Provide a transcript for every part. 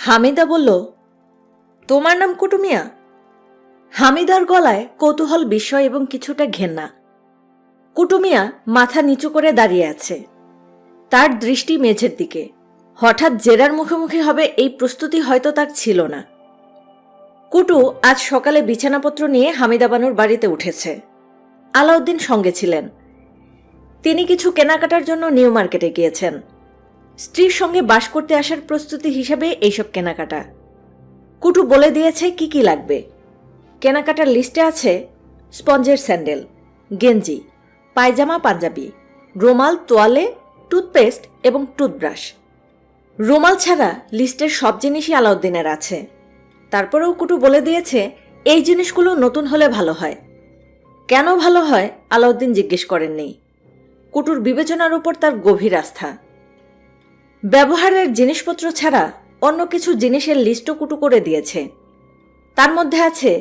হামিদা বলল, তোমার নাম কুটু মিয়া? হামিদার গলায় কৌতূহল, বিস্ময় এবং কিছুটা ঘেন্না। কুটু মিয়া মাথা নিচু করে দাঁড়িয়ে আছে, তার দৃষ্টি মেঝের দিকে। হঠাৎ জেরার মুখোমুখি হবে এই প্রস্তুতি হয়তো তার ছিল না। কুটু আজ সকালে বিছানাপত্র নিয়ে হামিদা বানুর বাড়িতে উঠেছে। আলাউদ্দিন সঙ্গে ছিলেন। তিনি কিছু কেনাকাটার জন্য নিউ মার্কেটে গিয়েছেন। স্ত্রীর সঙ্গে বাস করতে আসার প্রস্তুতি হিসাবে এইসব কেনাকাটা। কুটু বলে দিয়েছে কি কি লাগবে। কেনাকাটার লিস্টে আছে স্পঞ্জের স্যান্ডেল, গেঞ্জি, পায়জামা, পাঞ্জাবি, রুমাল, তোয়ালে, টুথপেস্ট এবং টুথব্রাশ। রুমাল ছাড়া লিস্টের সব জিনিসই আলাউদ্দিনের আছে। তারপরেও কুটু বলে দিয়েছে এই জিনিসগুলো নতুন হলে ভালো হয়। কেন ভালো হয় আলাউদ্দিন জিজ্ঞেস করেননি। কুটুর বিবেচনার উপর তার গভীর আস্থা। ব্যবহারের জিনিসপত্র ছাড়া অন্য কিছু জিনিসের লিস্টও কুটু করে দিয়েছে। তার মধ্যে আছে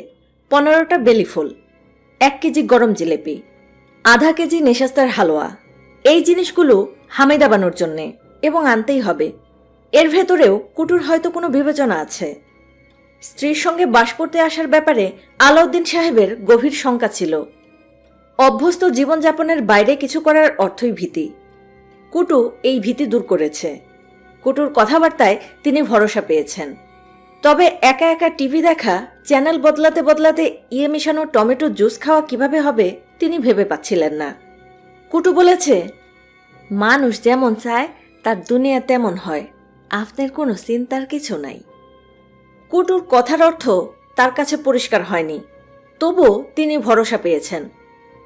15টা বেলিফুল, 1 কেজি গরম জিলেপি, আধা কেজি নেশাস্তার হালুয়া। এই জিনিসগুলো হামিদা বানুর জন্যে এবং আনতেই হবে। এর ভেতরেও কুটুর হয়তো কোনো বিবেচনা আছে। স্ত্রীর সঙ্গে বাস করতে আসার ব্যাপারে আলাউদ্দিন সাহেবের গভীর শঙ্কা ছিল। অভ্যস্ত জীবনযাপনের বাইরে কিছু করার অর্থই ভীতি। কুটু এই ভীতি দূর করেছে। কুটুর কথাবার্তায় তিনি ভরসা পেয়েছেন। তবে একা একা টিভি দেখা, চ্যানেল বদলাতে বদলাতে ইয়ে মিশানো টমেটো জুস খাওয়া কিভাবে হবে তিনি ভেবে পাচ্ছিলেন না। কুটু বলেছে, মানুষ যেমন চায় তার দুনিয়া তেমন হয়, আপনার কোনো চিন্তার কিছু নাই। কুটুর কথার অর্থ তার কাছে পরিষ্কার হয়নি, তবুও তিনি ভরসা পেয়েছেন।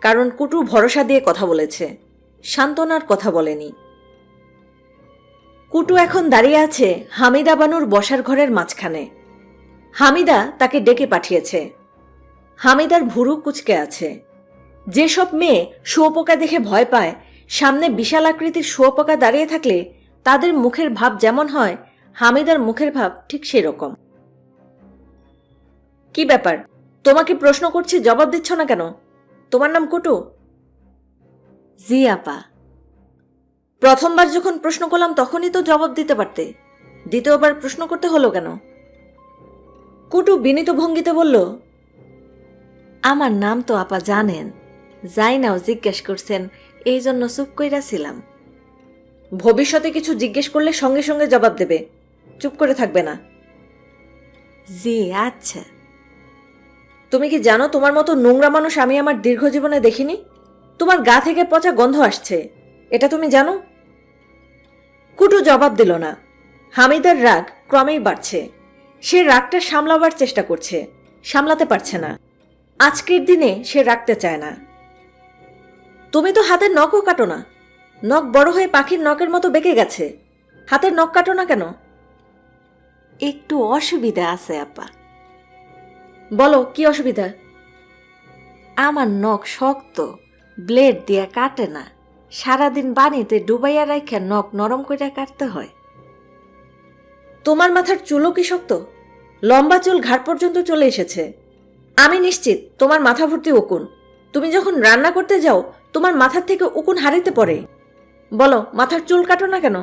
কারণ কুটু ভরসা দিয়ে কথা বলেছে, সান্ত্বনার কথা বলেনি। কুটু এখন দাঁড়িয়ে আছে হামিদা বানুর বসার ঘরের মাঝখানে। হামিদা তাকে ডেকে পাঠিয়েছে। হামিদার ভুরু কুঁচকে আছে। যেসব মেয়ে শুয়োপোকা দেখে ভয় পায়, সামনে বিশাল আকৃতির শুয়োপোকা দাঁড়িয়ে থাকলে তাদের মুখের ভাব যেমন হয়, হামিদার মুখের ভাব ঠিক সেরকম। কি ব্যাপার, তোমাকে প্রশ্ন করছি, জবাব দিচ্ছ না কেন? তোমার নাম কুটু? জি আপা। প্রথমবার যখন প্রশ্ন করলাম তখনই তো জবাব দিতে পারতে, দ্বিতীয়বার প্রশ্ন করতে হলো কেন? কুটু বিনীত ভঙ্গিতে বলল, আমার নাম তো আপা জানেন, যাই নাও জিজ্ঞেস করছেন, এই জন্য চুপ কইরা ছিলাম। ভবিষ্যতে কিছু জিজ্ঞেস করলে সঙ্গে সঙ্গে জবাব দেবে, চুপ করে থাকবে না। জি আচ্ছা। তুমি কি জানো তোমার মতো নোংরা মানুষ আমি আমার দীর্ঘ জীবনে দেখিনি? তোমার গা থেকে পচা গন্ধ আসছে, এটা তুমি জানো? কুটু জবাব দিল না। হামিদার রাগ ক্রমেই বাড়ছে। সে রাগটা সামলাবার চেষ্টা করছে, সামলাতে পারছে না। আজকের দিনে সে রাখতে চায় না। তুমি তো হাতের নখও কাটো না, নখ বড় হয়ে পাখির নখের মতো বেঁকে গেছে, হাতের নখ কাটো না কেন? একটু অসুবিধা আছে আপা। বলো কি অসুবিধা? আমার নখ শক্ত, ব্লেড দিয়া কাটে না, সারাদিন পানিতে ডুবাইয়া রাখা নখ নরম করে কাটতে হয়। তোমার মাথার চুলও কি শক্ত? লম্বা চুল ঘাট পর্যন্ত চলে এসেছে। আমি নিশ্চিত তোমার মাথা ভর্তি উকুন। তুমি যখন রান্না করতে যাও তোমার মাথার থেকে উকুন হারিতে পড়ে। বলো মাথার চুল কাটো না কেন?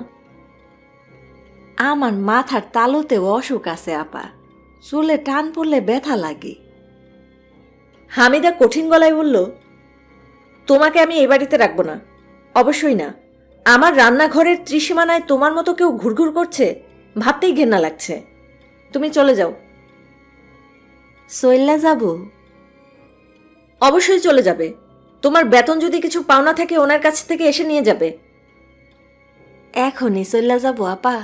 আমার মাথার তালুতে অসুখ আছে আপা, চুলে টান পড়লে ব্যথা লাগে। হামিদা কঠিন গলায় বলল, তোমাকে আমি এই বাড়িতে রাখবো না, অবশ্যই না। আমার রান্নাঘরের ত্রিসীমানায় তোমার মতো কেউ ঘুরঘুর করছে, ভাবতেই ঘেন্না লাগছে। তুমি চলে যাও। চইল্লা যাব? অবশ্যই চলে যাবে। তোমার বেতন যদি কিছু পাওনা থাকে ওনার কাছ থেকে এসে নিয়ে যাবে। এখনই চইল্লা যাব আপা?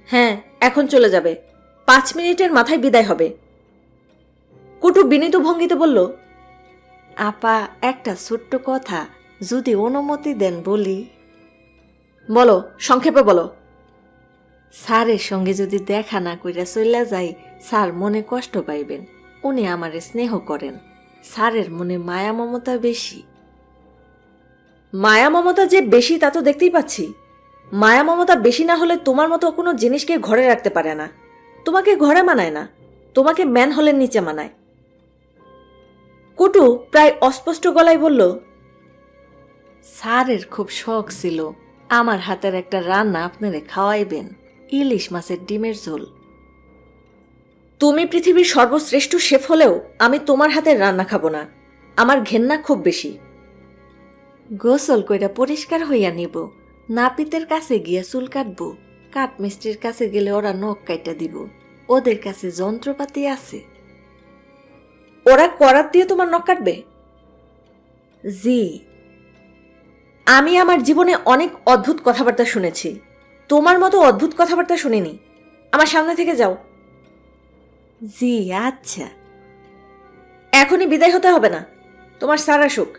হ্যাঁ, এখন চলে যাবে। 5 মিনিটের মাথায় বিদায় হবে। কুটু বিনীত ভঙ্গিতে বলল, আপা একটা ছোট্ট কথা যদি অনুমতি দেন বলি। বলো, সংক্ষেপে বলো। স্যারের সঙ্গে যদি দেখা না কইরা চইলা যাই, স্যার মনে কষ্ট পাইবেন। উনি আমারে স্নেহ করেন, স্যারের মনে মায়া মমতা বেশি। মায়া মমতা যে বেশি তা তো দেখতেই পাচ্ছি। মায়া মমতা বেশি না হলে তোমার মতো কোনো জিনিসকে ঘরে রাখতে পারে না। তোমাকে ঘরে মানায় না, তোমাকে ম্যান হলের নিচে মানায়। কুটু প্রায় অস্পষ্ট গলায় বলল, স্যারের খুব শখ ছিল আমার হাতের একটা রান্না আপনারে খাওয়াইবেন। ইলিশ মাছের ডিমের ঝোল। তুমি পৃথিবীর সর্বশ্রেষ্ঠ শেফ হলেও আমি তোমার হাতের রান্না খাবো না। আমার ঘেন্না খুব বেশি। গোসল কইরা পরিষ্কার হইয়া নিব, নাপিতের কাছে গিয়া চুল কাটবো, কাঠমিস্ত্রির কাছে গেলে ওরা নখ কাইটা দিব। ওদের কাছে যন্ত্রপাতি আছে। ওরা করাত দিয়ে তোমার নখ কাটবে? জি। আমি আমার জীবনে অনেক অদ্ভুত কথাবার্তা শুনেছি, তোমার মতো অদ্ভুত কথাবার্তা শুনিনি। আমার সামনে থেকে যাও। জি আচ্ছা। এখনই বিদায় হতে হবে না, তোমার স্যার আসুক,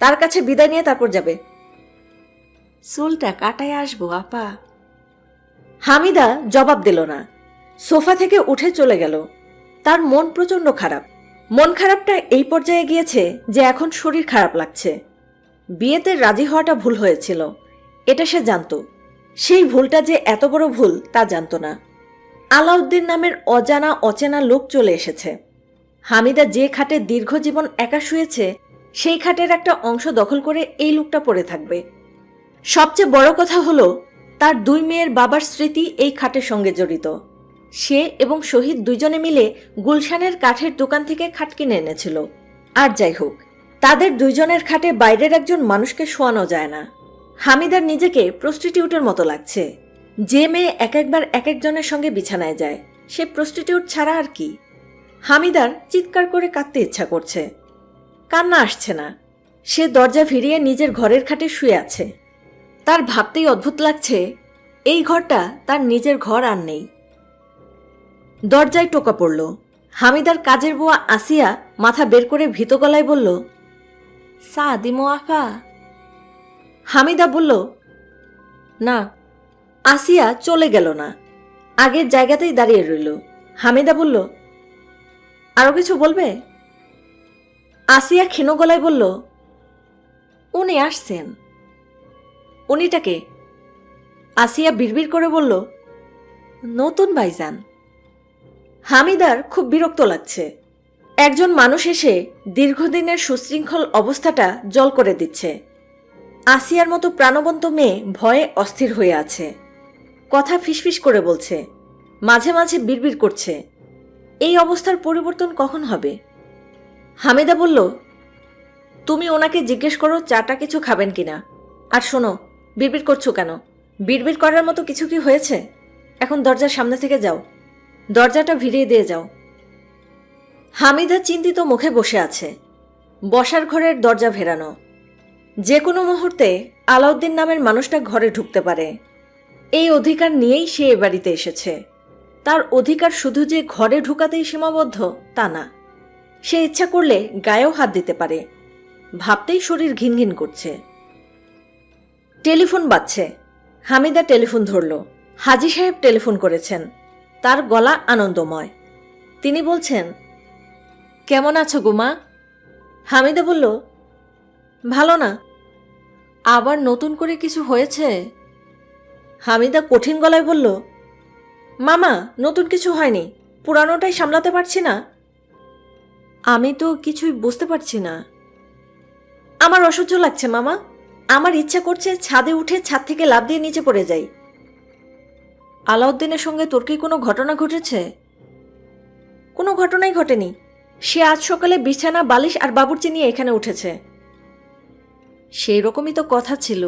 তার কাছে বিদায় নিয়ে তারপর যাবে। চুলটা কাটায় আসবো আপা। হামিদা জবাব দিল না, সোফা থেকে উঠে চলে গেল। তার মন প্রচণ্ড খারাপ। মন খারাপটা এই পর্যায়ে গিয়েছে যে এখন শরীর খারাপ লাগছে। বিয়েতে রাজি হওয়াটা ভুল হয়েছিল, এটা সে জানত। সেই ভুলটা যে এত বড় ভুল তা জানত না। আলাউদ্দিন নামের অজানা অচেনা লোক চলে এসেছে। হামিদা যে খাটে দীর্ঘ জীবন একা শুয়েছে সেই খাটের একটা অংশ দখল করে এই লোকটা পড়ে থাকবে। সবচেয়ে বড় কথা হলো তার দুই মেয়ের বাবার স্মৃতি এই খাটের সঙ্গে জড়িত। সে এবং শহীদ দুইজনে মিলে গুলশানের কাঠের দোকান থেকে খাট কিনে এনেছিল। আর যাই হোক, তাদের দুইজনের খাটে বাইরের একজন মানুষকে শোয়ানো যায় না। হামিদার নিজেকে প্রস্টিটিউটের মতো লাগছে। যে মেয়ে এক একবার এক একজনের সঙ্গে বিছানায় যায় সে প্রস্টিটিউট ছাড়া আর কি। হামিদার চিৎকার করে কাঁদতে ইচ্ছা করছে, কান্না আসছে না। সে দরজা ফিরিয়ে নিজের ঘরের খাটে শুয়ে আছে। তার ভাবতেই অদ্ভুত লাগছে, এই ঘরটা তার নিজের ঘর আর নেই। দরজায় টোকা পড়ল। হামিদার কাজের বুয়া আসিয়া মাথা বের করে ভীত গলায় বলল, সা দিমো আফা। হামিদা বলল, না। আসিয়া চলে গেল না, আগের জায়গাতেই দাঁড়িয়ে রইল। হামিদা বলল, আরো কিছু বলবে? আসিয়া ক্ষীণ গলায় বলল, উনি আসছেন। উনিটাকে? আসিয়া বিড়বিড় করে বলল, নতুন ভাইজান। হামিদার খুব বিরক্ত লাগছে। একজন মানুষ এসে দীর্ঘদিনের সুশৃঙ্খল অবস্থাটা জল করে দিচ্ছে। আসিয়ার মতো প্রাণবন্ত মেয়ে ভয়ে অস্থির হয়ে আছে। কথা ফিসফিস করে বলছে, মাঝে মাঝে বিড়বিড় করছে। এই অবস্থার পরিবর্তন কখন হবে? হামিদা বলল, তুমি ওনাকে জিজ্ঞেস করো চাটা কিছু খাবেন কিনা। আর শোনো, বিড়বিড় করছো কেন? বিড়বিড় করার মতো কিছু কি হয়েছে? এখন দরজার সামনে থেকে যাও, দরজাটা ভিড়িয়ে দিয়ে যাও। হামিদা চিন্তিত মুখে বসে আছে। বসার ঘরের দরজা ভেরানো। যে কোনো মুহূর্তে আলাউদ্দিন নামের মানুষটা ঘরে ঢুকতে পারে। এই অধিকার নিয়েই সে এ বাড়িতে এসেছে। তার অধিকার শুধু যে ঘরে ঢুকাতেই সীমাবদ্ধ তা না, সে ইচ্ছা করলে গায়েও হাত দিতে পারে। ভাবতেই শরীর ঘিনঘিন করছে। টেলিফোন বাজছে। হামিদা টেলিফোন ধরল। হাজী সাহেব টেলিফোন করেছেন। তার গলা আনন্দময়। তিনি বলছেন, কেমন আছো গুমা? হামিদা বলল, ভালো না। আবার নতুন করে কিছু হয়েছে? হামিদা কঠিন গলায় বলল, মামা, নতুন কিছু হয়নি, পুরানোটাই সামলাতে পারছি না। আমি তো কিছুই বুঝতে পারছি না। আমার অসহ্য লাগছে মামা। আমার ইচ্ছা করছে ছাদে উঠে ছাদ থেকে লাফ দিয়ে নিচে পড়ে যাই। আলাউদ্দিনের সঙ্গে তোর কি কোনো ঘটনা ঘটেছে? কোনো ঘটনাই ঘটেনি। সে আজ সকালে বিছানা, বালিশ আর বাবুর্চি নিয়ে এখানে উঠেছে। সেই রকমই তো কথা ছিল।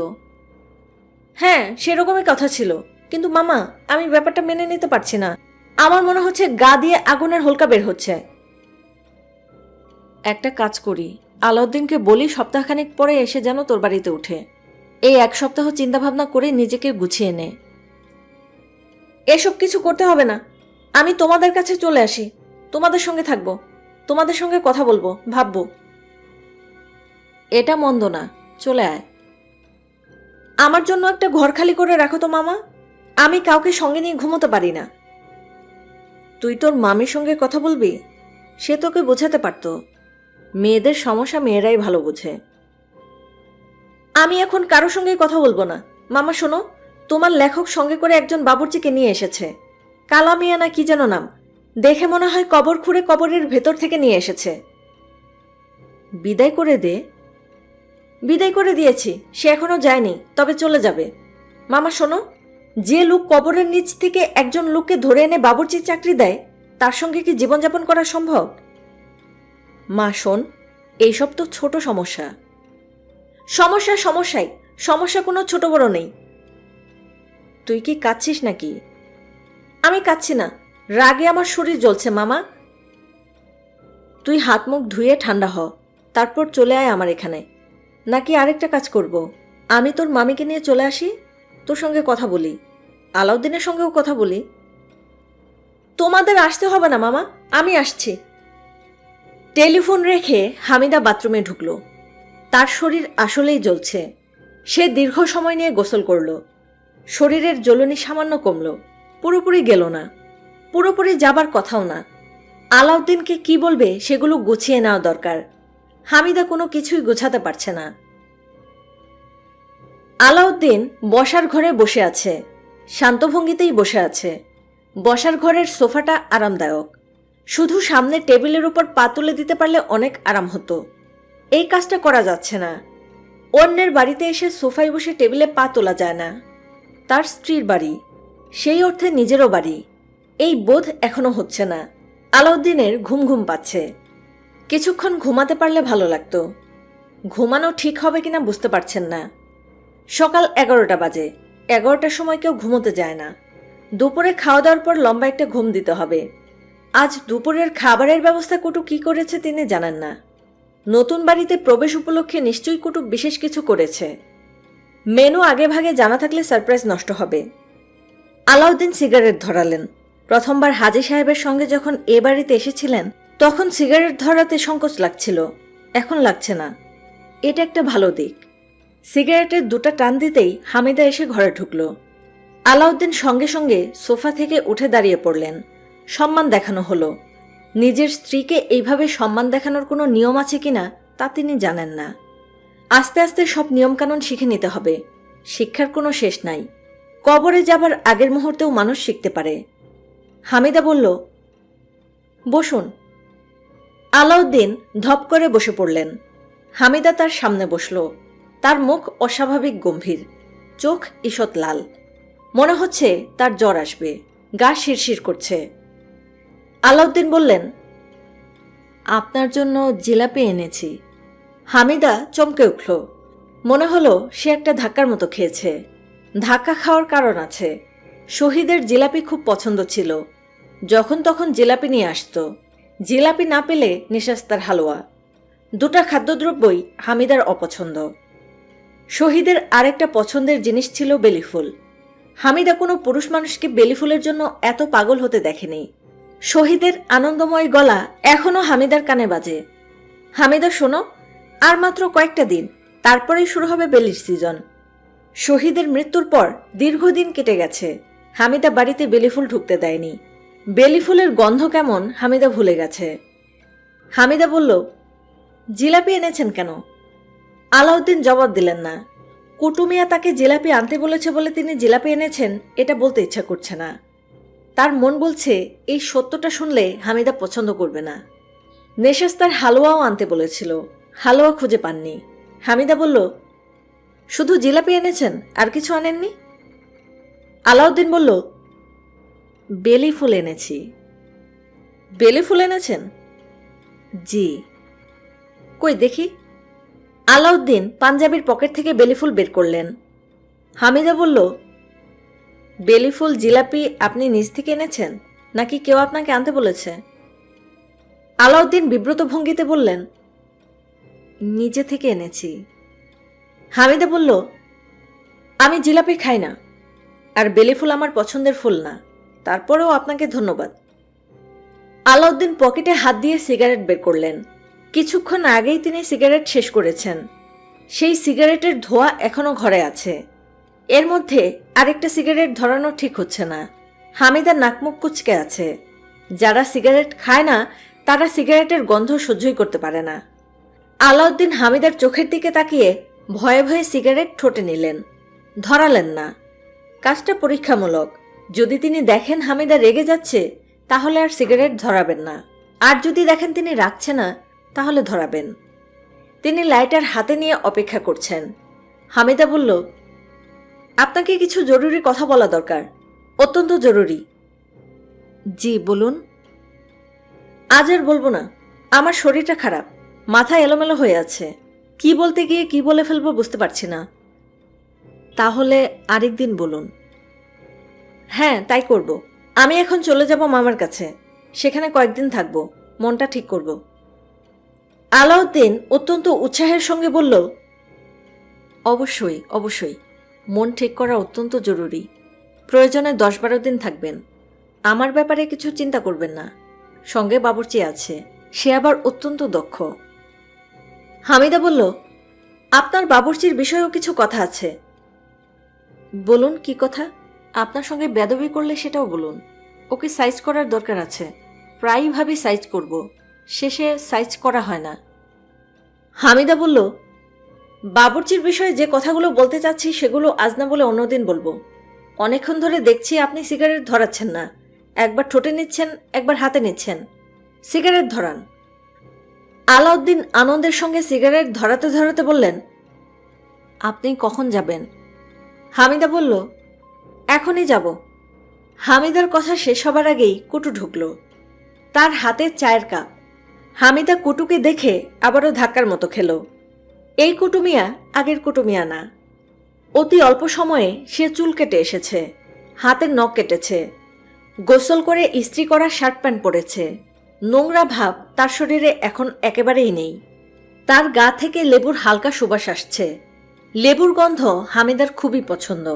হ্যাঁ, সেরকমই কথা ছিল, কিন্তু মামা আমি ব্যাপারটা মেনে নিতে পারছি না। আমার মনে হচ্ছে গা দিয়ে আগুনের হোলকা বের হচ্ছে। একটা কাজ করি, আলাউদ্দিনকে বলি সপ্তাহখানেক পরে এসে যেন তোর বাড়িতে উঠে। এই এক সপ্তাহ চিন্তাভাবনা করে নিজেকে গুছিয়ে নে। এসব কিছু করতে হবে না। আমি তোমাদের কাছে চলে আসি, তোমাদের সঙ্গে থাকবো, তোমাদের সঙ্গে কথা বলবো, ভাববো। এটা মন্দ না, চলে আয়। আমার জন্য একটা ঘর খালি করে রাখো তো মামা। আমি কাউকে সঙ্গে নিয়ে ঘুমোতে পারি না। তুই তোর মামির সঙ্গে কথা বলবি, সে তোকে বোঝাতে পারত। মেয়েদের সমস্যা মেয়েরাই ভালো বোঝে। আমি এখন কারো সঙ্গে কথা বলবো না। মামা শোনো, তোমার লেখক সঙ্গে করে একজন বাবুর্চিকে নিয়ে এসেছে। কালা মিয়া না কি যেন নাম। দেখে মনে হয় কবর খুঁড়ে কবরের ভেতর থেকে নিয়ে এসেছে। বিদায় করে দে। বিদায় করে দিয়েছি, সে এখনো যায়নি, তবে চলে যাবে। মামা শোনো, যে লোক কবরের নিচ থেকে একজন লোককে ধরে এনে বাবুর্চির চাকরি দেয়, তার সঙ্গে কি জীবনযাপন করা সম্ভব? মা শোন, এইসব তো ছোট সমস্যা। সমস্যাই, সমস্যা কোনো ছোট বড় নেই। তুই কি কাঁদছিস নাকি? আমি কাঁদছি না, রাগে আমার শরীর জ্বলছে মামা। তুই হাত মুখ ধুয়ে ঠান্ডা হ, তারপর চলে আয় আমার এখানে। নাকি আরেকটা কাজ করব, আমি তোর মামিকে নিয়ে চলে আসি, তোর সঙ্গে কথা বলি, আলাউদ্দিনের সঙ্গেও কথা বলি। তোমাদের আসতে হবে না মামা, আমি আসছি। টেলিফোন রেখে হামিদা বাথরুমে ঢুকল। তার শরীর আসলেই জ্বলছে। সে দীর্ঘ সময় নিয়ে গোসল করল। শরীরের জ্বলনি সামান্য কমল, পুরোপুরি গেল না, পুরোপুরি যাবার কথাও না। আলাউদ্দিনকে কি বলবে সেগুলো গুছিয়ে নেওয়া দরকার। হামিদা কোনো কিছুই গোছাতে পারছে না। আলাউদ্দিন বসার ঘরে বসে আছে, শান্ত ভঙ্গিতেই বসে আছে। বসার ঘরের সোফাটা আরামদায়ক, শুধু সামনে টেবিলের উপর পা তুলে দিতে পারলে অনেক আরাম হতো। এই কাজটা করা যাচ্ছে না। অন্যের বাড়িতে এসে সোফায় বসে টেবিলে পা তোলা যায় না। তার স্ত্রীর বাড়ি, সেই অর্থে নিজেরও বাড়ি, এই বোধ এখনো হচ্ছে না। আলাউদ্দিনের ঘুম ঘুম পাচ্ছে। কিছুক্ষণ ঘুমাতে পারলে ভালো লাগতো। ঘুমানো ঠিক হবে কিনা বুঝতে পারছেন না। সকাল 11টা বাজে। 11টার সময় কেউ ঘুমোতে যায় না। দুপুরে খাওয়া দাওয়ার পর লম্বা একটা ঘুম দিতে হবে। আজ দুপুরের খাবারের ব্যবস্থা কুটু কি করেছে তিনি জানেন না। নতুন বাড়িতে প্রবেশ উপলক্ষে নিশ্চয়ই কুটু বিশেষ কিছু করেছে। মেনু আগে ভাগে জানা থাকলে সারপ্রাইজ নষ্ট হবে। আলাউদ্দিন সিগারেট ধরালেন। প্রথমবার হাজী সাহেবের সঙ্গে যখন এ বাড়িতে এসেছিলেন তখন সিগারেট ধরাতে সংকোচ লাগছিল, এখন লাগছে না। এটা একটা ভালো দিক। সিগারেটের দুটা টান দিতেই হামিদা এসে ঘরে ঢুকল। আলাউদ্দিন সঙ্গে সঙ্গে সোফা থেকে উঠে দাঁড়িয়ে পড়লেন। সম্মান দেখানো হলো। নিজের স্ত্রীকে এইভাবে সম্মান দেখানোর কোনো নিয়ম আছে কিনা তা তিনি জানেন না। আস্তে আস্তে সব নিয়মকানুন শিখে নিতে হবে। শিক্ষার কোনো শেষ নাই। কবরে যাবার আগের মুহূর্তেও মানুষ শিখতে পারে। হামিদা বলল, বসুন। আলাউদ্দিন ধপ করে বসে পড়লেন। হামিদা তার সামনে বসল। তার মুখ অস্বাভাবিক গম্ভীর, চোখ ঈষৎ লাল। মনে হচ্ছে তার জ্বর আসবে, গা শিরশির করছে। আলাউদ্দিন বললেন, আপনার জন্য জিলাপি এনেছি। হামিদা চমকে উঠল। মনে হলো সে একটা ধাক্কার মতো খেয়েছে। ধাক্কা খাওয়ার কারণ আছে। শহীদের জিলাপি খুব পছন্দ ছিল। যখন তখন জিলাপি নিয়ে আসতো। জিলাপি না পেলে নিশাস্তার হালুয়া। দুটা খাদ্যদ্রব্যই হামিদার অপছন্দ। শহীদের আরেকটা পছন্দের জিনিস ছিল বেলিফুল। হামিদা কোনো পুরুষ মানুষকে বেলিফুলের জন্য এত পাগল হতে দেখেনি। শহীদের আনন্দময় গলা এখনো হামিদার কানে বাজে। হামিদা শোনো, আর মাত্র কয়েকটা দিন, তারপরেই শুরু হবে বেলির সিজন। শহীদের মৃত্যুর পর দীর্ঘদিন কেটে গেছে। হামিদা বাড়িতে বেলিফুল ঢুকতে দেয়নি। বেলিফুলের গন্ধ কেমন হামিদা ভুলে গেছে। হামিদা বলল, জিলাপি এনেছেন কেন? আলাউদ্দিন জবাব দিলেন না। কুটুমিয়া তাকে জিলাপি আনতে বলেছে বলে তিনি জিলাপি এনেছেন এটা বলতে ইচ্ছা করছে না। তার মন বলছে এই সত্যটা শুনলে হামিদা পছন্দ করবে না। নেশাস্তার হালুয়াও আনতে বলেছিল, হালুয়া খুঁজে পাননি। হামিদা বলল, শুধু জিলাপি এনেছেন, আর কিছু আনেননি? আলাউদ্দিন বলল, বেলি ফুল এনেছি। বেলি ফুল এনেছেন? জি। কই দেখি। আলাউদ্দিন পাঞ্জাবির পকেট থেকে বেলিফুল বের করলেন। হামিদা বলল, বেলিফুল জিলাপি আপনি নিজ থেকে এনেছেন নাকি কেউ আপনাকে আনতে বলেছে? আলাউদ্দিন বিব্রত ভঙ্গিতে বললেন, নিজে থেকে এনেছি। হামিদা বলল, আমি জিলাপি খাই না, আর বেলিফুল আমার পছন্দের ফুল না, তারপরেও আপনাকে ধন্যবাদ। আলাউদ্দিন পকেটে হাত দিয়ে সিগারেট বের করলেন। কিছুক্ষণ আগেই তিনি সিগারেট শেষ করেছেন। সেই সিগারেটের ধোঁয়া এখনো ঘরে আছে। এর মধ্যে আরেকটা সিগারেট ধরানো ঠিক হচ্ছে না। হামিদা নাকমুখ কুচকে আছে। যারা সিগারেট খায় না তারা সিগারেটের গন্ধ সহ্যই করতে পারে না। আলাউদ্দিন হামিদার চোখের দিকে তাকিয়ে ভয়ে ভয়ে সিগারেট ঠোঁটে নিলেন, ধরালেন না। কাজটা পরীক্ষামূলক। যদি তিনি দেখেন হামিদা রেগে যাচ্ছে তাহলে আর সিগারেট ধরাবেন না, আর যদি দেখেন তিনি রাখছে না তাহলে ধরাবেন। তিনি লাইটার হাতে নিয়ে অপেক্ষা করছেন। হামিদা বলল, আপনাকে কিছু জরুরি কথা বলা দরকার, অত্যন্ত জরুরি। জি বলুন। আজ আর বলবো না, আমার শরীরটা খারাপ, মাথা এলোমেলো হয়ে আছে, কি বলতে গিয়ে কি বলে ফেলবো বুঝতে পারছি না। তাহলে আরেকদিন বলুন। হ্যাঁ তাই করব। আমি এখন চলে যাব মামার কাছে, সেখানে কয়েকদিন থাকবো, মনটা ঠিক করব। আলাউদ্দিন অত্যন্ত উৎসাহের সঙ্গে বলল, অবশ্যই অবশ্যই, মন ঠিক করা অত্যন্ত জরুরি। প্রয়োজনে 10-12 দিন থাকবেন। আমার ব্যাপারে কিছু চিন্তা করবেন না। সঙ্গে বাবুর্চি আছে, সে আবার অত্যন্ত দক্ষ। হামিদা বলল, আপনার বাবুর্চির বিষয়েও কিছু কথা আছে। বলুন কি কথা? আপনার সঙ্গে বেয়াদবি করলে সেটাও বলুন। ওকে সাইজ করার দরকার আছে, প্রায়ই ভাবি সাইজ করব, শেষে সাইজ করা হয় না। হামিদা বলল, বাবুর্চির বিষয়ে যে কথাগুলো বলতে চাচ্ছি সেগুলো আজ না বলে অন্যদিন বলবো। অনেকক্ষণ ধরে দেখছি আপনি সিগারেট ধরাচ্ছেন না, একবার ঠোঁটে নিচ্ছেন, একবার হাতে নিচ্ছেন। সিগারেট ধরান। আলাউদ্দিন আনন্দের সঙ্গে সিগারেট ধরাতে ধরাতে বললেন, আপনি কখন যাবেন? হামিদা বলল, এখনই যাব। হামিদার কথা শেষ হবার আগেই কুটু ঢুকল, তার হাতে চায়ের কাপ। হামিদা কুটুকে দেখে আবারও ধাক্কার মতো খেল। এই কুটু মিয়া আগের কুটু মিয়া না। অতি অল্প সময়ে সে চুল কেটে এসেছে, হাতের নখ কেটেছে, গোসল করে ইস্ত্রি করা শার্ট প্যান্ট পরেছে। নোংরা ভাব তার শরীরে এখন একেবারেই নেই। তার গা থেকে লেবুর হালকা সুবাস আসছে। লেবুর গন্ধ হামিদার খুবই পছন্দ।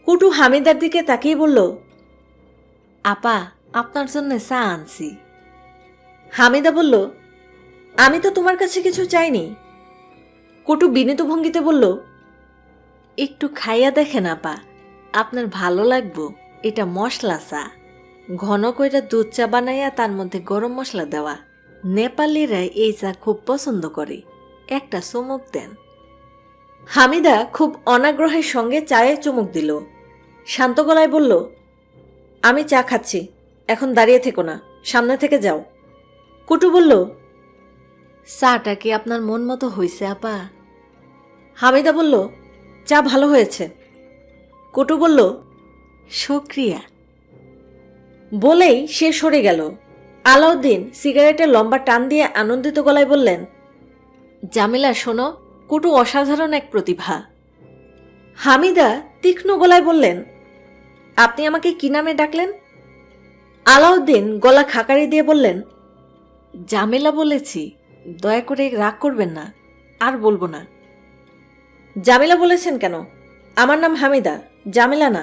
কুটু হামিদার দিকে তাকিয়ে বলল, আপা, আপনার জন্য চা আনছি। হামিদা বলল, আমি তো তোমার কাছে কিছু চাইনি। কুটু বিনীত ভঙ্গিতে বলল, একটু খাইয়া দেখেন আপা, আপনার ভালো লাগবো। এটা মশলা চা, ঘন কইরা দুধ চা বানাইয়া তার মধ্যে গরম মশলা দেওয়া। নেপালিরা এই চা খুব পছন্দ করে, একটা চুমুক দেন। হামিদা খুব অনাগ্রহের সঙ্গে চায়ে চুমুক দিল। শান্ত গলায় বলল, আমি চা খাচ্ছি, এখন দাঁড়িয়ে থেকো না, সামনে থেকে যাও। কুটু বলল, চাটা কি আপনার মন মতো হয়েছে আপা? হামিদা বলল, চা ভালো হয়েছে। কুটু বলল, শুক্রিয়া। বলেই সে সরে গেল। আলাউদ্দিন সিগারেটের লম্বা টান দিয়ে আনন্দিত গলায় বললেন, জামিলা শোনো, কুটু অসাধারণ এক প্রতিভা। হামিদা তীক্ষ্ণ গলায় বললেন, আপনি আমাকে কি নামে ডাকলেন? আলাউদ্দিন গলা খাকারি দিয়ে বললেন, জামেলা বলেছি, দয়া করে রাগ করবেন না, আর বলবো না। জামিলা বলেছেন কেন? আমার নাম হামিদা, জামিলা না।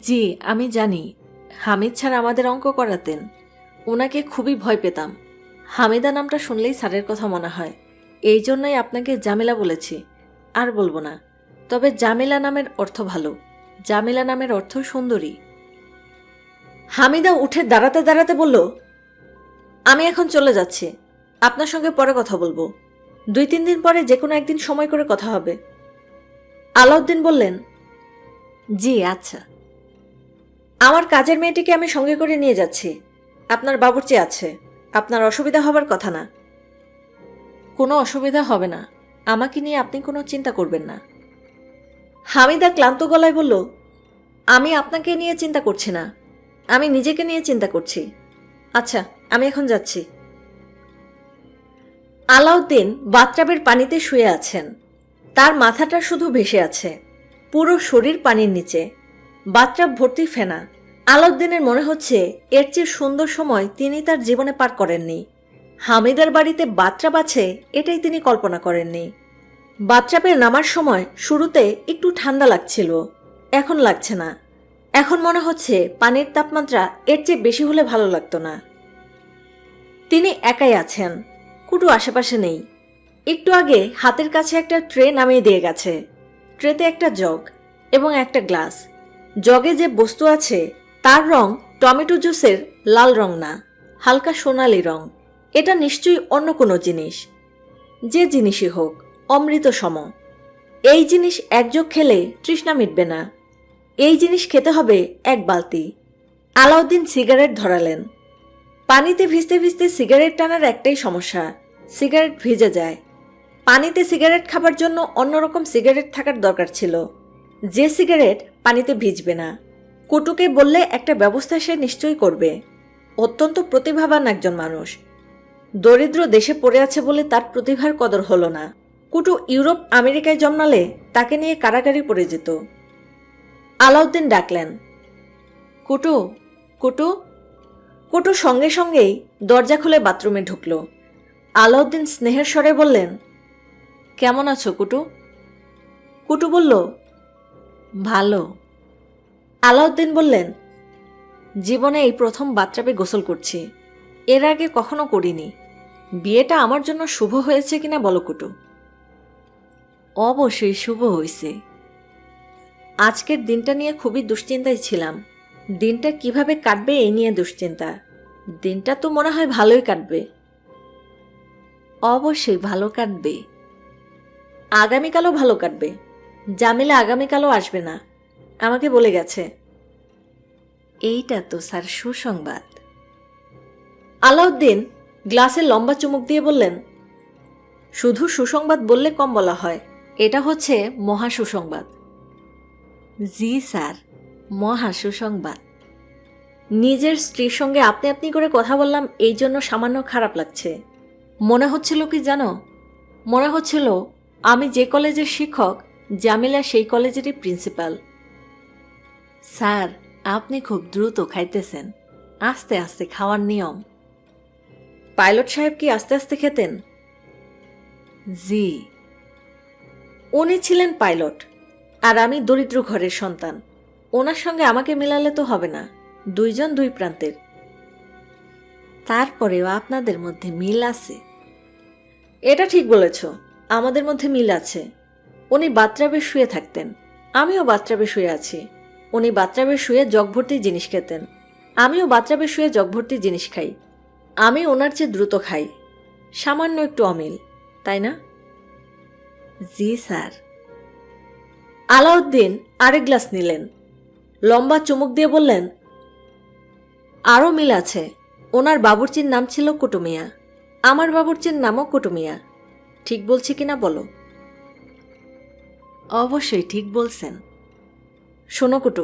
জি আমি জানি, হামিদ স্যার আমাদের অঙ্ক করাতেন, ওনাকে খুবই ভয় পেতাম। হামিদা নামটা শুনলেই স্যারের কথা মনে হয়, এই জন্যই আপনাকে জামিলা বলেছি, আর বলবো না। তবে জামিলা নামের অর্থ ভালো, জামিলা নামের অর্থ সুন্দরী। হামিদা উঠে দাঁড়াতে দাঁড়াতে বলল, আমি এখন চলে যাচ্ছি, আপনার সঙ্গে পরে কথা বলবো। 2-3 দিন পরে যে কোনো একদিন সময় করে কথা হবে। আলাউদ্দিন বললেন, জি আচ্ছা। আমার কাজের মেয়েটিকে আমি সঙ্গে করে নিয়ে যাচ্ছি, আপনার বাবুর্চি আছে, আপনার অসুবিধা হবার কথা না। কোনো অসুবিধা হবে না, আমাকে নিয়ে আপনি কোনো চিন্তা করবেন না। হামিদা ক্লান্ত গলায় বলল, আমি আপনাকে নিয়ে চিন্তা করছি না, আমি নিজেকে নিয়ে চিন্তা করছি। আচ্ছা আমি এখন যাচ্ছি। আলাউদ্দিন বাথটাবের পানিতে শুয়ে আছেন, তার মাথাটা শুধু ভেসে আছে, পুরো শরীর পানির নিচে। বাথটাব ভর্তি ফেনা। আলাউদ্দিনের মনে হচ্ছে এর চেয়ে সুন্দর সময় তিনি তার জীবনে পার করেননি। হামিদার বাড়িতে বাথটাব আছে এটাই তিনি কল্পনা করেননি। বাথটাবে নামার সময় শুরুতে একটু ঠান্ডা লাগছিল, এখন লাগছে না। এখন মনে হচ্ছে পানির তাপমাত্রা এর চেয়ে বেশি হলে ভালো লাগতো না। তিনি একাই আছেন, কুটু আশেপাশে নেই। একটু আগে হাতের কাছে একটা ট্রে নামিয়ে দিয়ে গেছে। ট্রেতে একটা জগ এবং একটা গ্লাস। জগে যে বস্তু আছে তার রং টমেটো জুসের লাল রং না, হালকা সোনালি রং। এটা নিশ্চয়ই অন্য কোনো জিনিস, যে জিনিসই হোক, অমৃত সম। এই জিনিস এক জগ খেলে তৃষ্ণা মিটবে না, এই জিনিস খেতে হবে 1 বালতি। আলাউদ্দিন সিগারেট ধরালেন। পানিতে ভিজতে ভিজতে সিগারেট টানার একটাই সমস্যা, সিগারেট ভিজে যায়। পানিতে সিগারেট খাবার জন্য অন্যরকম সিগারেট থাকার দরকার ছিল, যে সিগারেট পানিতে ভিজবে না। কুটুকে বললে একটা ব্যবস্থা সে নিশ্চয়ই করবে। অত্যন্ত প্রতিভাবান একজন মানুষ। দরিদ্র দেশে পড়ে আছে বলে তার প্রতিভার কদর হলো না। কুটু ইউরোপ আমেরিকায় জন্মালে তাকে নিয়ে কারাগারি পড়ে যেত। আলাউদ্দিন ডাকলেন, কুটু কুটু। কুটু সঙ্গে সঙ্গেই দরজা খুলে বাথরুমে ঢুকল। আলাউদ্দিন স্নেহের স্বরে বললেন, কেমন আছো কুটু? কুটু বলল, ভালো। আলাউদ্দিন বললেন, জীবনে এই প্রথম বাথটাবে গোসল করছি, এর আগে কখনো করিনি। বিয়েটা আমার জন্য শুভ হয়েছে কিনা বলো কুটু। অবশ্যই শুভ হয়েছে। আজকের দিনটা নিয়ে খুবই দুশ্চিন্তায় ছিলাম। দিনটা কিভাবে কাটবে এই নিয়ে দুশ্চিন্তা। দিনটা তো মনে হয় ভালোই কাটবে। অবশ্যই ভালো কাটবে। আগামীকালও ভালো কাটবে। জামিলা আগামীকালও আসবে না, আমাকে বলে গেছে। এইটা তো স্যার সুসংবাদ। আলাউদ্দিন গ্লাসে লম্বা চুমুক দিয়ে বললেন, শুধু সুসংবাদ বললে কম বলা হয়, এটা হচ্ছে মহা সুসংবাদ। জি স্যার, মহা সুসংবাদ। নিজের স্ত্রীর সঙ্গে আপনি আপনি করে কথা বললাম, এই জন্য সামান্য খারাপ লাগছে। মনে হচ্ছিল কি জানো, মনে হচ্ছিল আমি যে কলেজের শিক্ষক, জামিলা সেই কলেজেরই প্রিন্সিপাল। স্যার, আপনি খুব দ্রুত খাইতেছেন। আস্তে আস্তে খাওয়ার নিয়ম। পাইলট সাহেব কি আস্তে আস্তে খেতেন? জি। উনি ছিলেন পাইলট, আর আমি দরিদ্র ঘরের সন্তান। ওনার সঙ্গে আমাকে মেলালে তো হবে না, দুইজন দুই প্রান্তের। তারপরেও আপনাদের মধ্যে মিল আছে। এটা ঠিক বলেছ, আমাদের মধ্যে মিল আছে। উনি বাথটাবে শুয়ে থাকতেন, আমিও বাথটাবে শুয়ে আছি। উনি বাথটাবে শুয়ে জগ ভর্তি জিনিস খেতেন, আমিও বাথটাবে শুয়ে জগ ভর্তি জিনিস খাই। আমি ওনার চেয়ে দ্রুত খাই। সামান্য একটু অমিল, তাই না? জি স্যার। আলাউদ্দিন আরেক গ্লাস নিলেন, লম্বা চুমুক দিয়ে বললেন, আরও মিল আছে। ওনার বাবুর্চির নাম ছিল কুটু মিয়া, আমার বাবুর্চির নামও কুটু মিয়া। ঠিক বলছি কিনা বলো? অবশ্যই ঠিক বলছেন। শোনো কুটু,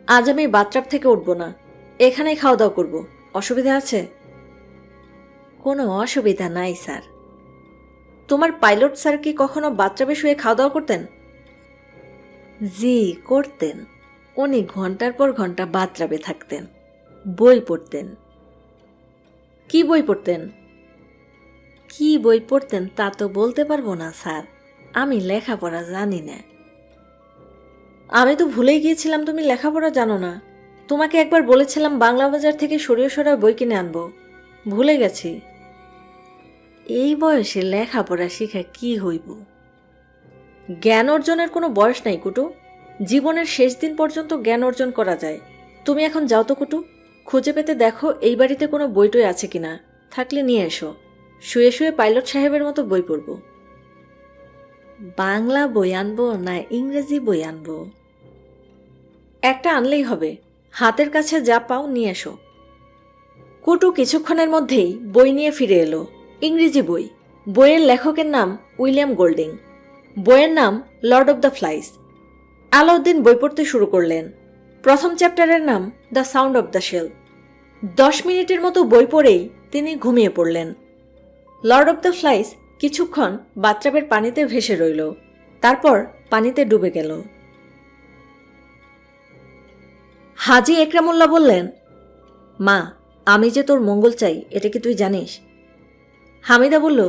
আজ আমি বাথটাব থেকে উঠব না, এখানেই খাওয়া দাওয়া করব। অসুবিধা আছে? কোনো অসুবিধা নাই স্যার। তোমার পাইলট স্যার কি কখনো বাথটাবে শুয়ে খাওয়া দাওয়া করতেন? জি করতেন। উনি ঘন্টার পর ঘন্টা বাথটাবে থাকতেন, বই পড়তেন। কি বই পড়তেন? কি বই পড়তেন তা তো বলতে পারবো না স্যার, আমি লেখাপড়া জানি না। আমি তো ভুলেই গিয়েছিলাম তুমি লেখাপড়া জানো না। তোমাকে একবার বলেছিলাম বাংলা বাজার থেকে সরিয়ে সরাই বই কিনে আনবো, ভুলে গেছি। এই বয়সে লেখাপড়া শিখা কি হইব? জ্ঞান অর্জনের কোনো বয়স নাই কুটু। জীবনের শেষ দিন পর্যন্ত জ্ঞান অর্জন করা যায়। তুমি এখন যাও তো কুটু, খুঁজে পেতে দেখো এই বাড়িতে কোনো বইটই আছে কিনা, থাকলে নিয়ে এসো। শুয়ে শুয়ে পাইলট সাহেবের মতো বই পড়ব। বাংলা বই আনবো না ইংরেজি বই আনবো? একটা আনলেই হবে, হাতের কাছে যা পাও নিয়ে এসো। কুটু কিছুক্ষণের মধ্যেই বই নিয়ে ফিরে এলো, ইংরেজি বই। বইয়ের লেখকের নাম উইলিয়াম গোল্ডিং, বইয়ের নাম Lord of the Flies. Alauddin বই পড়তে শুরু করলেন। প্রথম চ্যাপ্টারের নাম the sound of the shell. 10 মিনিটের মতো বই পড়েই তিনি ঘুমিয়ে পড়লেন। লর্ড অব দ্য ফ্লাইস কিছুক্ষণ বাথটাবের পানিতে ভেসে রইল, তারপর পানিতে ডুবে গেল। হাজি একরামুল্লাহ বললেন, মা, আমি যে তোর মঙ্গল চাই এটা কি তুই জানিস? হামিদা বলল,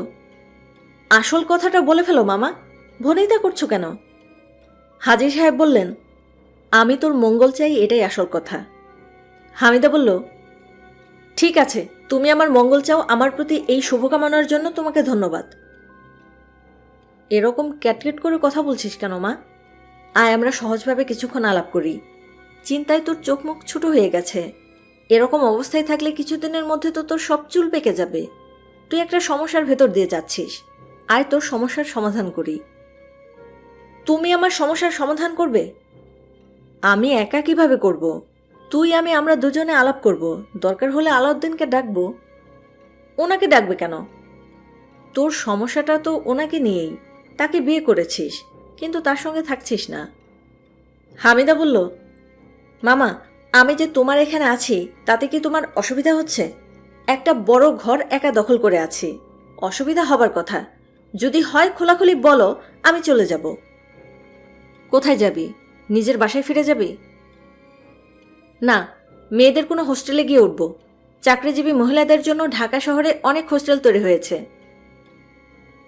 আসল কথাটা বলে ফেলো মামা, ভনিতা করছো কেন? হাজি সাহেব বললেন, আমি তোর মঙ্গল চাই, এটাই আসল কথা। হামিদা বলল, ঠিক আছে, তুমি আমার মঙ্গল চাও, আমার প্রতি এই শুভকামনার জন্য তোমাকে ধন্যবাদ। এরকম ক্যাটকেট করে কথা বলছিস কেন মা? আয় আমরা সহজভাবে কিছুক্ষণ আলাপ করি। চিন্তায় তোর চোখ মুখ ছোট হয়ে গেছে। এরকম অবস্থায় থাকলে কিছুদিনের মধ্যে তো তোর সব চুল পেকে যাবে। তুই একটা সমস্যার ভেতর দিয়ে যাচ্ছিস, আয় তোর সমস্যার সমাধান করি। তুমি আমার সমস্যার সমাধান করবে? আমি একা কিভাবে করব? তুই আমি আমরা দুজনে আলাপ করব, দরকার হলে আলাউদ্দিনকে ডাকবো। ওনাকে ডাকবে কেন? তোর সমস্যাটা তো ওনাকে নিয়েই। তাকে বিয়ে করেছিস, কিন্তু তার সঙ্গে থাকছিস না। হামিদা বলল, মামা, আমি যে তোমার এখানে আছি তাতে কি তোমার অসুবিধা হচ্ছে? একটা বড় ঘর একা দখল করে আছি, অসুবিধা হবার কথা। যদি হয় খোলাখুলি বলো, আমি চলে যাব। কোথায় যাবি? নিজের বাসায় ফিরে যাবি? না, মেয়েদের কোনো হোস্টেলে গিয়ে উঠব। চাকরিজীবী মহিলাদের জন্য ঢাকা শহরে অনেক হোস্টেল তৈরি হয়েছে।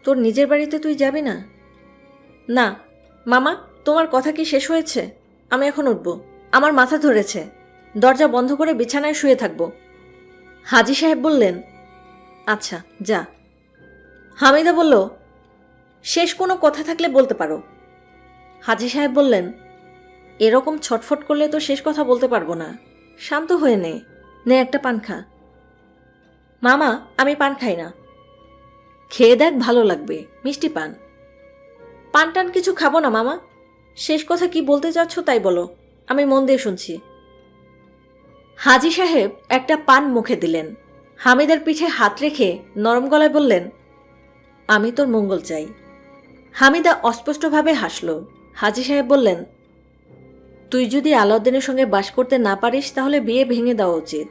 তোর নিজের বাড়িতে তুই যাবি না? না মামা, তোমার কথা কি শেষ হয়েছে? আমি এখন উঠব, আমার মাথা ধরেছে। দরজা বন্ধ করে বিছানায় শুয়ে থাকব। হাজী সাহেব বললেন, আচ্ছা যা। হামিদা বলল, শেষ কোনো কথা থাকলে বলতে পারো। হাজী সাহেব বললেন, এরকম ছটফট করলে তো শেষ কথা বলতে পারবো না। শান্ত হয়ে নে, নে একটা পান খা। মামা, আমি পান খাই না। খেয়ে দেখ, ভালো লাগবে, মিষ্টি পান। পান টান কিছু খাবো না মামা। শেষ কথা কি বলতে চাচ্ছ তাই বলো, আমি মন দিয়ে শুনছি। হাজী সাহেব একটা পান মুখে দিলেন। হামিদার পিঠে হাত রেখে নরম গলায় বললেন, আমি তোর মঙ্গল চাই। হামিদা অস্পষ্টভাবে হাসল। হাজী সাহেব বললেন, তুই যদি আলাউদ্দিনের সঙ্গে বাস করতে না পারিস তাহলে বিয়ে ভেঙে দেওয়া উচিত।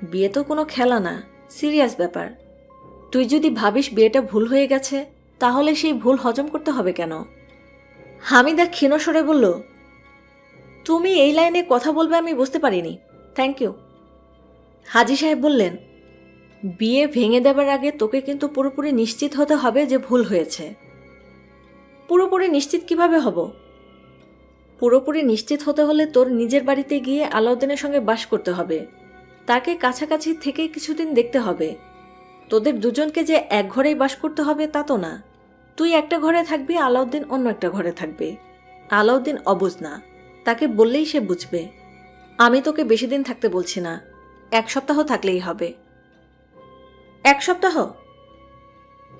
বিয়ে তো কোনো খেলা না, সিরিয়াস ব্যাপার। তুই যদি ভাবিস বিয়েটা ভুল হয়ে গেছে, তাহলে সেই ভুল হজম করতে হবে কেন? হামিদা ক্ষীণস্বরে বলল, তুমি এই লাইনে কথা বলবে আমি বুঝতে পারিনি, থ্যাংক ইউ। হাজী সাহেব বললেন, বিয়ে ভেঙে দেবার আগে তোকে কিন্তু পুরোপুরি নিশ্চিত হতে হবে যে ভুল হয়েছে। পুরোপুরি নিশ্চিত কিভাবে হব? পুরোপুরি নিশ্চিত হতে হলে তোর নিজের বাড়িতে গিয়ে আলাউদ্দিনের সঙ্গে বাস করতে হবে। তাকে কাছাকাছি থেকে কিছুদিন দেখতে হবে। তোদের দুজনকে যে এক ঘরেই বাস করতে হবে তা তো না। তুই একটা ঘরে থাকবি, আলাউদ্দিন অন্য একটা ঘরে থাকবে। আলাউদ্দিন অবুঝ না, তাকে বললেই সে বুঝবে। আমি তোকে বেশি দিন থাকতে বলছি না, 1 সপ্তাহ থাকলেই হবে। 1 সপ্তাহ?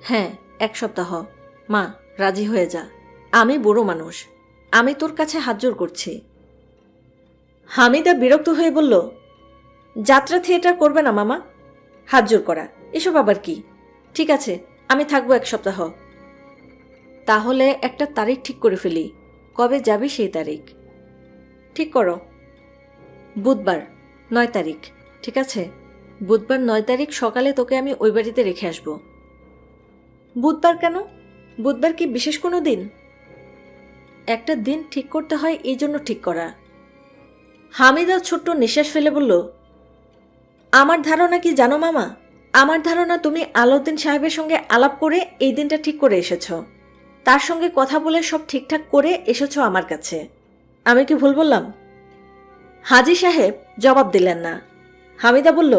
হ্যাঁ, 1 সপ্তাহ। মা, রাজি হয়ে যা। আমি বুড়ো মানুষ, আমি তোর কাছে হাত জোড় করছি। হামিদা বিরক্ত হয়ে বলল, যাত্রা থিয়েটার করবে না মামা? হাত জোড় করা এসব আবার কি? ঠিক আছে, আমি থাকবো 1 সপ্তাহ। তাহলে একটা তারিখ ঠিক করে ফেলি, কবে যাবি সেই তারিখ ঠিক করো। বুধবার 9 তারিখ, ঠিক আছে? বুধবার 9 তারিখ সকালে তোকে আমি ওই বাড়িতে রেখে আসব। বুধবার কেন? বুধবার কি বিশেষ কোনো দিন? একটা দিন ঠিক করতে হয়, এই জন্য ঠিক করা। হামিদা ছোট্ট নিঃশ্বাস ফেলে বলল, আমার ধারণা কি জানো মামা? আমার ধারণা তুমি আলাউদ্দিন সাহেবের সঙ্গে আলাপ করে এই দিনটা ঠিক করে এসেছ। তার সঙ্গে কথা বলে সব ঠিকঠাক করে এসেছ আমার কাছে। আমি কি ভুল বললাম? হাজী সাহেব জবাব দিলেন না। হামিদা বলল,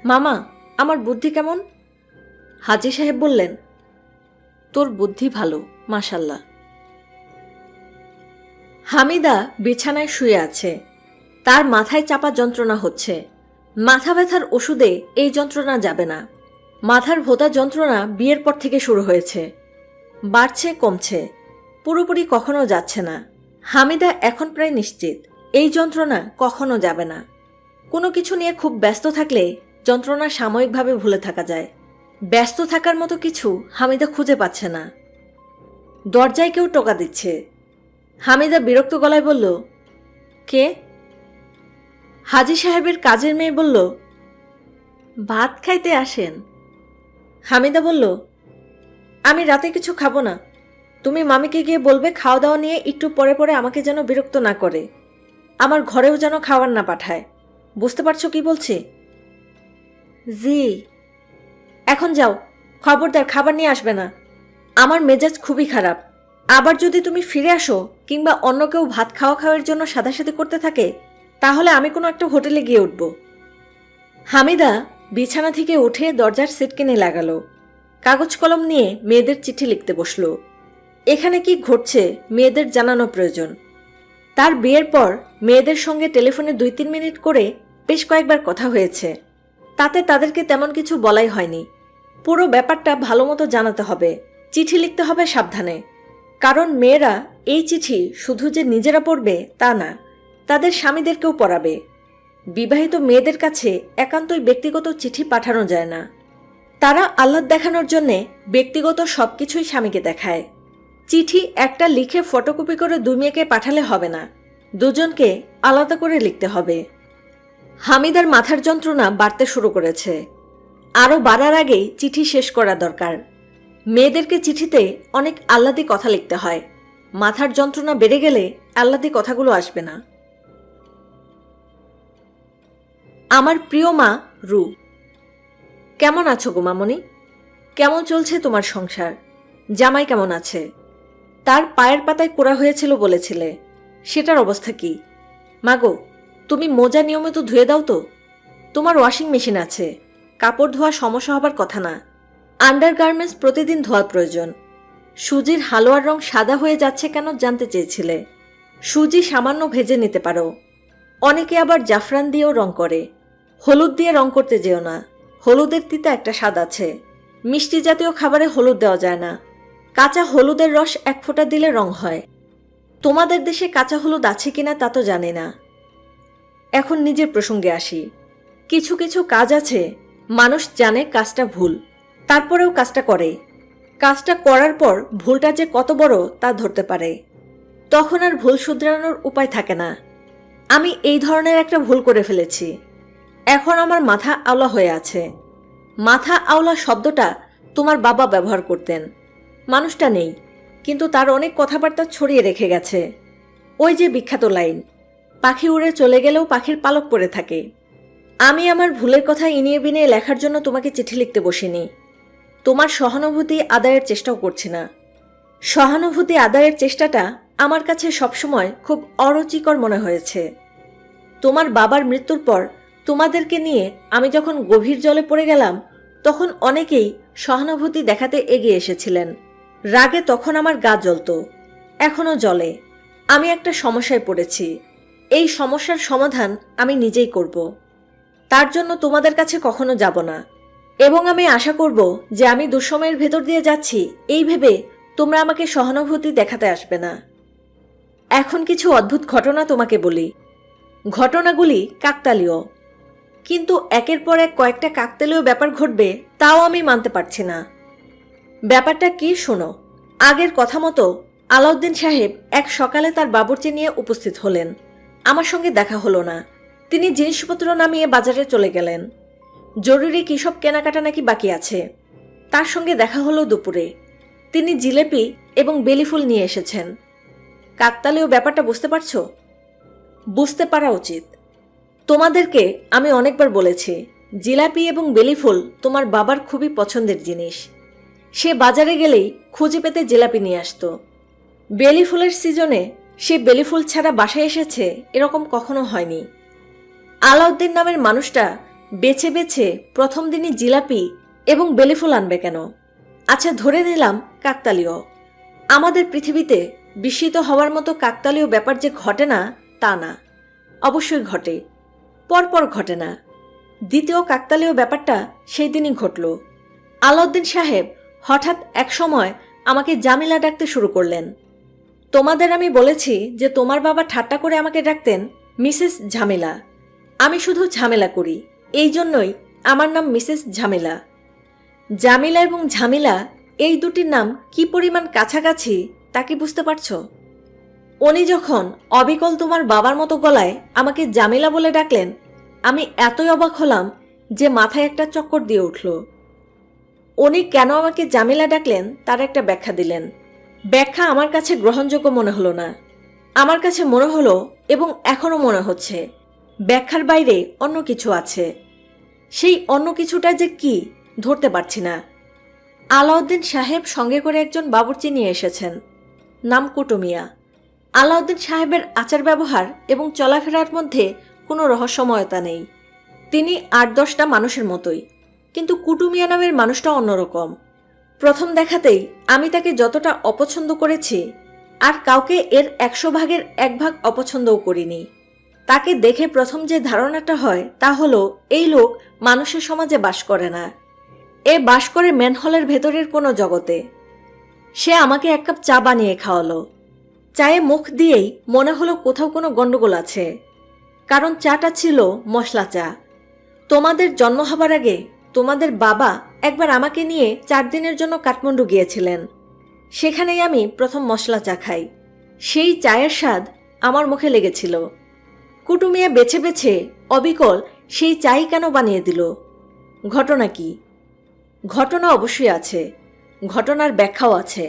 মামা, আমার বুদ্ধি কেমন? হাজী সাহেব বললেন, তোর বুদ্ধি ভালো, মাশাল্লাহ। হামিদা বিছানায় শুয়ে আছে। তার মাথায় চাপা যন্ত্রণা হচ্ছে। মাথা ব্যথার ওষুধে এই যন্ত্রণা যাবে না। মাথার ভোঁতা যন্ত্রণা বিয়ের পর থেকে শুরু হয়েছে, বাড়ছে কমছে, পুরোপুরি কখনো যাচ্ছে না। হামিদা এখন প্রায় নিশ্চিত এই যন্ত্রণা কখনো যাবে না। কোনো কিছু নিয়ে খুব ব্যস্ত থাকলে যন্ত্রণা সাময়িকভাবে ভুলে থাকা যায়। ব্যস্ত থাকার মতো কিছু হামিদা খুঁজে পাচ্ছে না। দরজায় কেউ টোকা দিচ্ছে। হামিদা বিরক্ত গলায় বলল, কে? হাজী সাহেবের কাজের মেয়ে বলল, ভাত খাইতে আসেন। হামিদা বলল, আমি রাতে কিছু খাবো না। তুমি মামিকে গিয়ে বলবে খাওয়া দাওয়া নিয়ে একটু পরে পরে আমাকে যেন বিরক্ত না করে, আমার ঘরেও যেন খাবার না পাঠায়। বুঝতে পারছো কি বলছি? জি। এখন যাও, খবরদার খাবার নিয়ে আসবে না। আমার মেজাজ খুবই খারাপ। আবার যদি তুমি ফিরে আসো কিংবা অন্য কেউ ভাত খাওয়ার জন্য সাদাসাদি করতে থাকে, তাহলে আমি কোনো একটা হোটেলে গিয়ে উঠব। হামিদা বিছানা থেকে উঠে দরজার সিটকেনে লাগালো। কাগজ কলম নিয়ে মেয়েদের চিঠি লিখতে বসল। এখানে কি ঘটছে মেয়েদের জানানো প্রয়োজন। তার বিয়ের পর মেয়েদের সঙ্গে টেলিফোনে 2-3 মিনিট করে বেশ কয়েকবার কথা হয়েছে। তাতে তাদেরকে তেমন কিছু বলাই হয়নি। পুরো ব্যাপারটা ভালো মতো জানাতে হবে, চিঠি লিখতে হবে সাবধানে। কারণ মেয়েরা এই চিঠি শুধু যে নিজেরা পড়বে তা না, তাদের স্বামীদেরকেও পড়াবে। বিবাহিত মেয়েদের কাছে একান্তই ব্যক্তিগত চিঠি পাঠানো যায় না। তারা আহ্লাদ দেখানোর জন্যে ব্যক্তিগত সবকিছুই স্বামীকে দেখায়। চিঠি একটা লিখে ফটোকপি করে দুই মেয়েকে পাঠালে হবে না, দুজনকে আলাদা করে লিখতে হবে। হামিদার মাথার যন্ত্রণা বাড়তে শুরু করেছে। আরও বাড়ার আগেই চিঠি শেষ করা দরকার। মেয়েদেরকে চিঠিতে অনেক আহ্লাদি কথা লিখতে হয়। মাথার যন্ত্রণা বেড়ে গেলে আহ্লাদি কথাগুলো আসবে না। আমার প্রিয় মা রু। কেমন আছো গো মামনি? কেমন চলছে তোমার সংসার? জামাই কেমন আছে? তার পায়ের পাতায় কোড়া হয়েছিল বলেছিলে, সেটার অবস্থা কি? মাগো, তুমি মোজা নিয়মিত ধুয়ে দাও তো। তোমার ওয়াশিং মেশিন আছে, কাপড় ধোয়া সমস্যা হবার কথা না। আন্ডারগার্মেন্টস প্রতিদিন ধোয়ার প্রয়োজন। সুজির হালুয়ার রং সাদা হয়ে যাচ্ছে কেন জানতে চেয়েছিলে। সুজি সামান্য ভেজে নিতে পারো। অনেকে আবার জাফরান দিয়েও রং করে। হলুদ দিয়ে রং করতে যেও না, হলুদের তিতা একটা স্বাদ আছে। মিষ্টি জাতীয় খাবারে হলুদ দেওয়া যায় না। কাঁচা হলুদের রস এক ফোঁটা দিলে রং হয়। তোমাদের দেশে কাঁচা হলুদ আছে কিনা তা তো জানি না। এখন নিজের প্রসঙ্গে আসি। কিছু কিছু কাজ আছে মানুষ জানে কাজটা ভুল, তারপরেও কাজটা করে। কাজটা করার পর ভুলটা যে কত বড় তা ধরতে পারে। তখন আর ভুল শুধরানোর উপায় থাকে না। আমি এই ধরনের একটা ভুল করে ফেলেছি। এখন আমার মাথা আওলা হয়ে আছে। মাথা আওলা শব্দটা তোমার বাবা ব্যবহার করতেন। মানুষটা নেই, কিন্তু তার অনেক কথাবার্তা ছড়িয়ে রেখে গেছে। ওই যে বিখ্যাত লাইন, পাখি উড়ে চলে গেলেও পাখির পালক পড়ে থাকে। আমি আমার ভুলের কথা ইনিয়ে বিনিয়ে লেখার জন্য তোমাকে চিঠি লিখতে বসিনি। তোমার সহানুভূতি আদায়ের চেষ্টাও করছি না। সহানুভূতি আদায়ের চেষ্টাটা আমার কাছে সবসময় খুব অরুচিকর মনে হয়েছে। তোমার বাবার মৃত্যুর পর তোমাদেরকে নিয়ে আমি যখন গভীর জলে পড়ে গেলাম, তখন অনেকেই সহানুভূতি দেখাতে এগিয়ে এসেছিলেন। রাগে তখন আমার গা জ্বলত, এখনও জ্বলে। আমি একটা সমস্যায় পড়েছি। এই সমস্যার সমাধান আমি নিজেই করব। তার জন্য তোমাদের কাছে কখনো যাব না। এবং আমি আশা করব যে আমি দুঃসময়ের ভেতর দিয়ে যাচ্ছি এই ভেবে তোমরা আমাকে সহানুভূতি দেখাতে আসবে না। এখন কিছু অদ্ভুত ঘটনা তোমাকে বলি। ঘটনাগুলি কাকতালীয়, কিন্তু একের পর এক কয়েকটা কাকতালীয় ব্যাপার ঘটবে তাও আমি মানতে পারছি না। ব্যাপারটা কি শোনো। আগের কথা মতো আলাউদ্দিন সাহেব এক সকালে তার বাবুর্চি নিয়ে উপস্থিত হলেন। আমার সঙ্গে দেখা হলো না। তিনি জিনিসপত্র নামিয়ে বাজারে চলে গেলেন। জরুরি কী সব কেনাকাটা নাকি বাকি আছে। তার সঙ্গে দেখা হলো দুপুরে। তিনি জিলেপি এবং বেলিফুল নিয়ে এসেছেন। কাকতালীয় ব্যাপারটা বুঝতে পারছো? বুঝতে পারা উচিত। তোমাদেরকে আমি অনেকবার বলেছি, জিলাপি এবং বেলিফুল তোমার বাবার খুবই পছন্দের জিনিস। সে বাজারে গেলেই খুঁজে পেতে জিলাপি নিয়ে আসতো। বেলিফুলের সিজনে সে বেলিফুল ছাড়া বাসায় এসেছে এরকম কখনো হয়নি। আলাউদ্দিন নামের মানুষটা বেছে বেছে প্রথম দিনই জিলাপি এবং বেলিফুল আনবে কেন? আচ্ছা, ধরে নিলাম কাকতালীয়। আমাদের পৃথিবীতে বিস্মিত হওয়ার মতো কাকতালীয় ব্যাপার যে ঘটে না তা না, অবশ্যই ঘটে, পরপর ঘটে না। দ্বিতীয় কাকতালীয় ব্যাপারটা সেই দিনই ঘটল। আলাউদ্দিন সাহেব হঠাৎ এক সময় আমাকে জামিলা ডাকতে শুরু করলেন। তোমাদের আমি বলেছি যে তোমার বাবা ঠাট্টা করে আমাকে ডাকতেন মিসেস ঝামেলা। আমি শুধু ঝামেলা করি, এই জন্যই আমার নাম মিসেস ঝামেলা। জামিলা এবং ঝামেলা এই দুটির নাম কি পরিমাণ কাছাকাছি তা কি বুঝতে পারছো? উনি যখন অবিকল তোমার বাবার মতো গলায় আমাকে জামিলা বলে ডাকলেন, আমি এতই অবাক হলাম যে মাথায় একটা চক্কর দিয়ে উঠল। উনি কেন আমাকে জামিলা ডাকলেন তার একটা ব্যাখ্যা দিলেন। ব্যাখ্যা আমার কাছে গ্রহণযোগ্য মনে হলো না। আমার কাছে মনে হলো, এবং এখনও মনে হচ্ছে, ব্যাখ্যার বাইরে অন্য কিছু আছে। সেই অন্য কিছুটা যে কি ধরতে পারছি না। আলাউদ্দিন সাহেব সঙ্গে করে একজন বাবুর্চি নিয়ে এসেছেন, নাম কুটুমিয়া। আলাউদ্দিন সাহেবের আচার ব্যবহার এবং চলাফেরার মধ্যে কোনো রহস্যময়তা নেই। তিনি ৮-১০টা মানুষের মতোই, কিন্তু কুটুমিয়া নামের মানুষটা অন্যরকম। প্রথম দেখাতেই আমি তাকে যতটা অপছন্দ করেছি, আর কাউকে এর ১০০ ভাগের ১ ভাগ অপছন্দও করিনি। তাকে দেখে প্রথম যে ধারণাটা হয় তা হলো এই লোক মানুষের সমাজে বাস করে না, এ বাস করে ম্যানহলের ভেতরের কোনো জগতে। সে আমাকে ১ কাপ চা বানিয়ে খাওয়ালো। চায়ে মুখ দিয়েই মনে হলো কোথাও কোনো গন্ডগোল আছে, কারণ চাটা ছিল মশলা চা। তোমাদের জন্ম হবার আগে তোমাদের বাবা একবার আমাকে নিয়ে 4 দিনের জন্য কাঠমান্ডু গিয়েছিলেন। সেখানেই আমি প্রথম মশলা চা খাই। সেই চায়ের স্বাদ আমার মুখে লেগেছিল। কুটু মিয়া বেছে বেছে অবিকল সেই চাই কেন বানিয়ে দিল? ঘটনা কি? ঘটনা অবশ্যই আছে, ঘটনার ব্যাখ্যাও আছে।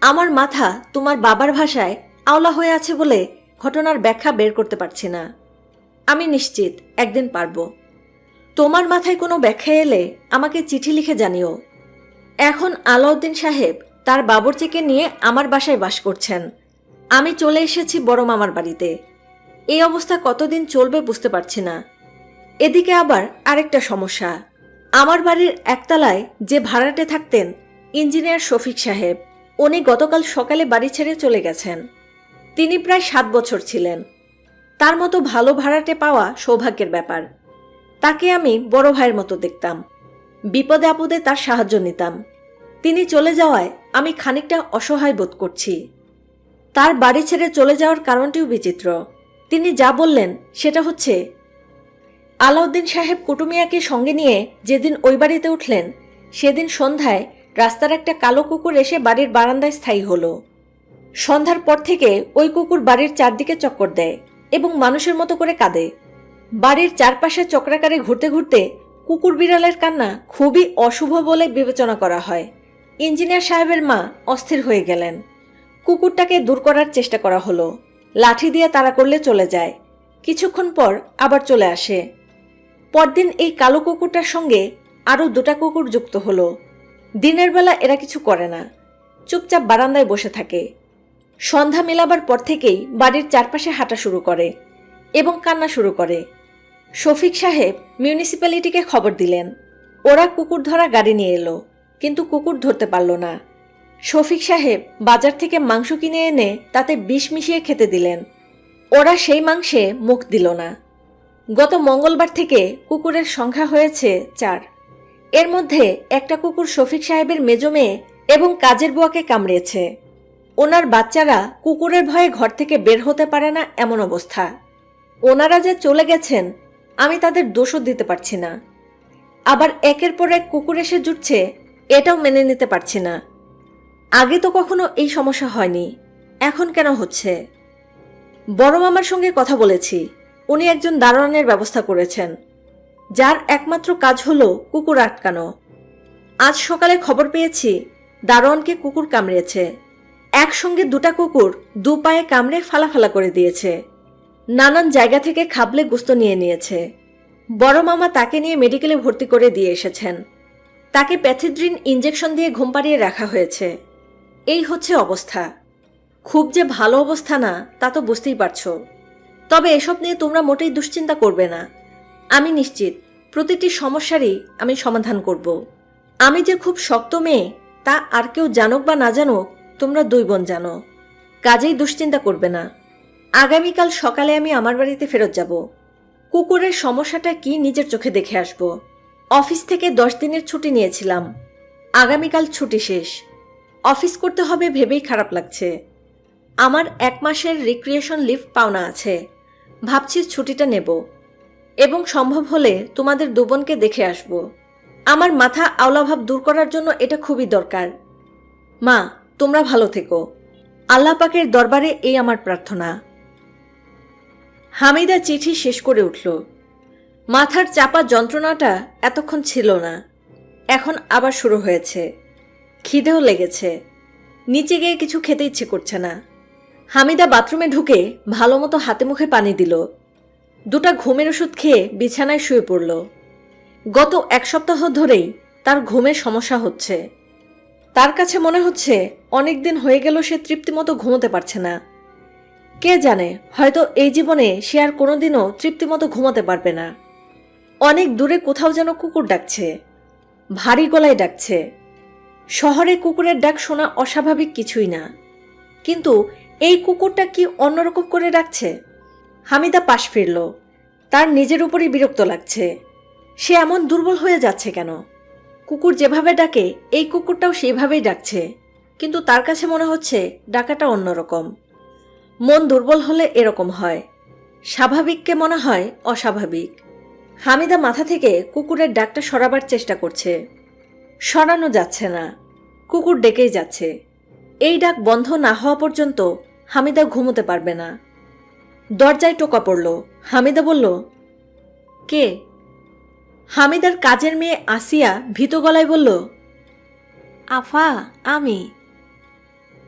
আমার মাথা তোমার বাবার ভাষায় আওলা হয়ে আছে বলে ঘটনার ব্যাখ্যা বের করতে পারছি না। আমি নিশ্চিত একদিন পারব। তোমার মাথায় কোনো ব্যাখ্যা এলে আমাকে চিঠি লিখে জানিও। এখন আলাউদ্দিন সাহেব তার বাবুর্চিকে নিয়ে আমার বাসায় বাস করছেন। আমি চলে এসেছি বড় মামার বাড়িতে। এই অবস্থা কতদিন চলবে বুঝতে পারছি না। এদিকে আবার আরেকটা সমস্যা। আমার বাড়ির একতলায় যে ভাড়াটে থাকতেন, ইঞ্জিনিয়ার শফিক সাহেব, উনি গতকাল সকালে বাড়ি ছেড়ে চলে গেছেন। তিনি প্রায় 7 বছর ছিলেন। তার মতো ভালো ভাড়াটে পাওয়া সৌভাগ্যের ব্যাপার। তাকে আমি বড় ভাইয়ের মতো দেখতাম। বিপদে আপদে তার সাহায্য নিতাম। তিনি চলে যাওয়ায় আমি খানিকটা অসহায় বোধ করছি। তার বাড়ি ছেড়ে চলে যাওয়ার কারণটিও বিচিত্র। তিনি যা বললেন সেটা হচ্ছে, আলাউদ্দিন সাহেব কুটু মিয়াকে সঙ্গে নিয়ে যেদিন ওই বাড়িতে উঠলেন, সেদিন সন্ধ্যায় রাস্তার একটা কালো কুকুর এসে বাড়ির বারান্দায় স্থায়ী হলো। সন্ধ্যার পর থেকে ওই কুকুর বাড়ির চারদিকে চক্কর দেয় এবং মানুষের মতো করে কাঁদে। বাড়ির চারপাশে চক্রাকারে ঘুরতে ঘুরতে কুকুর বিড়ালের কান্না খুবই অশুভ বলে বিবেচনা করা হয়। ইঞ্জিনিয়ার সাহেবের মা অস্থির হয়ে গেলেন। কুকুরটাকে দূর করার চেষ্টা করা হলো। লাঠি দিয়ে তাড়া করলে চলে যায়, কিছুক্ষণ পর আবার চলে আসে। পরদিন এই কালো কুকুরটার সঙ্গে আরও 2টা কুকুর যুক্ত হলো। দিনের বেলা এরা কিছু করে না, চুপচাপ বারান্দায় বসে থাকে। সন্ধ্যা মেলাবার পর থেকেই বাড়ির চারপাশে হাঁটা শুরু করে এবং কান্না শুরু করে। শফিক সাহেব মিউনিসিপ্যালিটিকে খবর দিলেন। ওরা কুকুর ধরা গাড়ি নিয়ে এলো, কিন্তু কুকুর ধরতে পারল না। শফিক সাহেব বাজার থেকে মাংস কিনে এনে তাতে বিষ মিশিয়ে খেতে দিলেন। ওরা সেই মাংসে মুখ দিল না। গত মঙ্গলবার থেকে কুকুরের সংখ্যা হয়েছে 4। এর মধ্যে একটা কুকুর শফিক সাহেবের মেজো মেয়ে এবং কাজের বুয়াকে কামড়িয়েছে। ওনার বাচ্চারা কুকুরের ভয়ে ঘর থেকে বের হতে পারে না, এমন অবস্থা। ওনারা যে চলে গেছেন, আমি তাদের দোষও দিতে পারছি না। আবার একের পর এক কুকুর এসে জুটছে, এটাও মেনে নিতে পারছি না। আগে তো কখনো এই সমস্যা হয়নি, এখন কেন হচ্ছে? বড় মামার সঙ্গে কথা বলেছি। উনি একজন দারোয়ানের ব্যবস্থা করেছেন, যার একমাত্র কাজ হলো কুকুর আটকানো। আজ সকালে খবর পেয়েছি দারোয়ানকে কুকুর কামড়িয়েছে। একসঙ্গে 2টা কুকুর 2 পায়ে কামড়ে ফালাফালা করে দিয়েছে। নানান জায়গা থেকে খাবলে গোস্ত নিয়ে নিয়েছে। বড় মামা তাকে নিয়ে মেডিকেলে ভর্তি করে দিয়ে এসেছেন। তাকে প্যাথিড্রিন ইঞ্জেকশন দিয়ে ঘুম পাড়িয়ে রাখা হয়েছে। এই হচ্ছে অবস্থা। খুব যে ভালো অবস্থা না তা তো বুঝতেই পারছো। তবে এসব নিয়ে তোমরা মোটেই দুশ্চিন্তা করবে না। আমি নিশ্চিত প্রতিটি সমস্যারই আমি সমাধান করব। আমি যে খুব শক্ত মেয়ে তা আর কেউ জানুক বা না জানুক, তোমরা 2 বোন জানো। কাজেই দুশ্চিন্তা করবে না। আগামীকাল সকালে আমি আমার বাড়িতে ফেরত যাব। কুকুরের সমস্যাটা কি নিজের চোখে দেখে আসব। অফিস থেকে 10 দিনের ছুটি নিয়েছিলাম। আগামীকাল ছুটি শেষ। অফিস করতে হবে ভেবেই খারাপ লাগছে। আমার 1 মাসের রিক্রিয়েশন লিভ পাওনা আছে। ভাবছি ছুটিটা নেব এবং সম্ভব হলে তোমাদের 2 বোনকে দেখে আসব। আমার মাথা আওলাভাব দূর করার জন্য এটা খুবই দরকার। মা, তোমরা ভালো থেকো। আল্লাহ পাকের দরবারে এই আমার প্রার্থনা। হামিদা চিঠি শেষ করে উঠল। মাথার চাপা যন্ত্রণাটা এতক্ষণ ছিল না, এখন আবার শুরু হয়েছে। খিদেও লেগেছে। নিচে গিয়ে কিছু খেতে ইচ্ছে করছে না। হামিদা বাথরুমে ঢুকে ভালো মতো হাতে মুখে পানি দিল। 2টা ঘুমের ওষুধ খেয়ে বিছানায় শুয়ে পড়ল। গত 1 সপ্তাহ ধরেই তার ঘুমের সমস্যা হচ্ছে। তার কাছে মনে হচ্ছে অনেক দিন হয়ে গেল সে তৃপ্তিমতো ঘুমোতে পারছে না। কে জানে, হয়তো এই জীবনে সে আর কোনোদিনও তৃপ্তিমতো ঘুমাতে পারবে না। অনেক দূরে কোথাও যেন কুকুর ডাকছে, ভারী গলায় ডাকছে। শহরে কুকুরের ডাক শোনা অস্বাভাবিক কিছুই না, কিন্তু এই কুকুরটা কি অন্যরকম করে ডাকছে। হামিদা পাশ ফিরল। তার নিজের উপরই বিরক্ত লাগছে। সে এমন দুর্বল হয়ে যাচ্ছে কেন? কুকুর যেভাবে ডাকে এই কুকুরটাও সেইভাবেই ডাকছে, কিন্তু তার কাছে মনে হচ্ছে ডাকাটা অন্যরকম। মন দুর্বল হলে এরকম হয়, স্বাভাবিককে মনে হয় অস্বাভাবিক। হামিদা মাথা থেকে কুকুরের ডাকটা সরাবার চেষ্টা করছে। সরানো যাচ্ছে না, কুকুর ডেকেই যাচ্ছে। এই ডাক বন্ধ না হওয়া পর্যন্ত হামিদা ঘুমোতে পারবে না। দরজায় টোকা পড়ল। হামিদা বলল, কে? হামিদার কাজের মেয়ে আসিয়া ভীত গলায় বলল, আফা, আমি।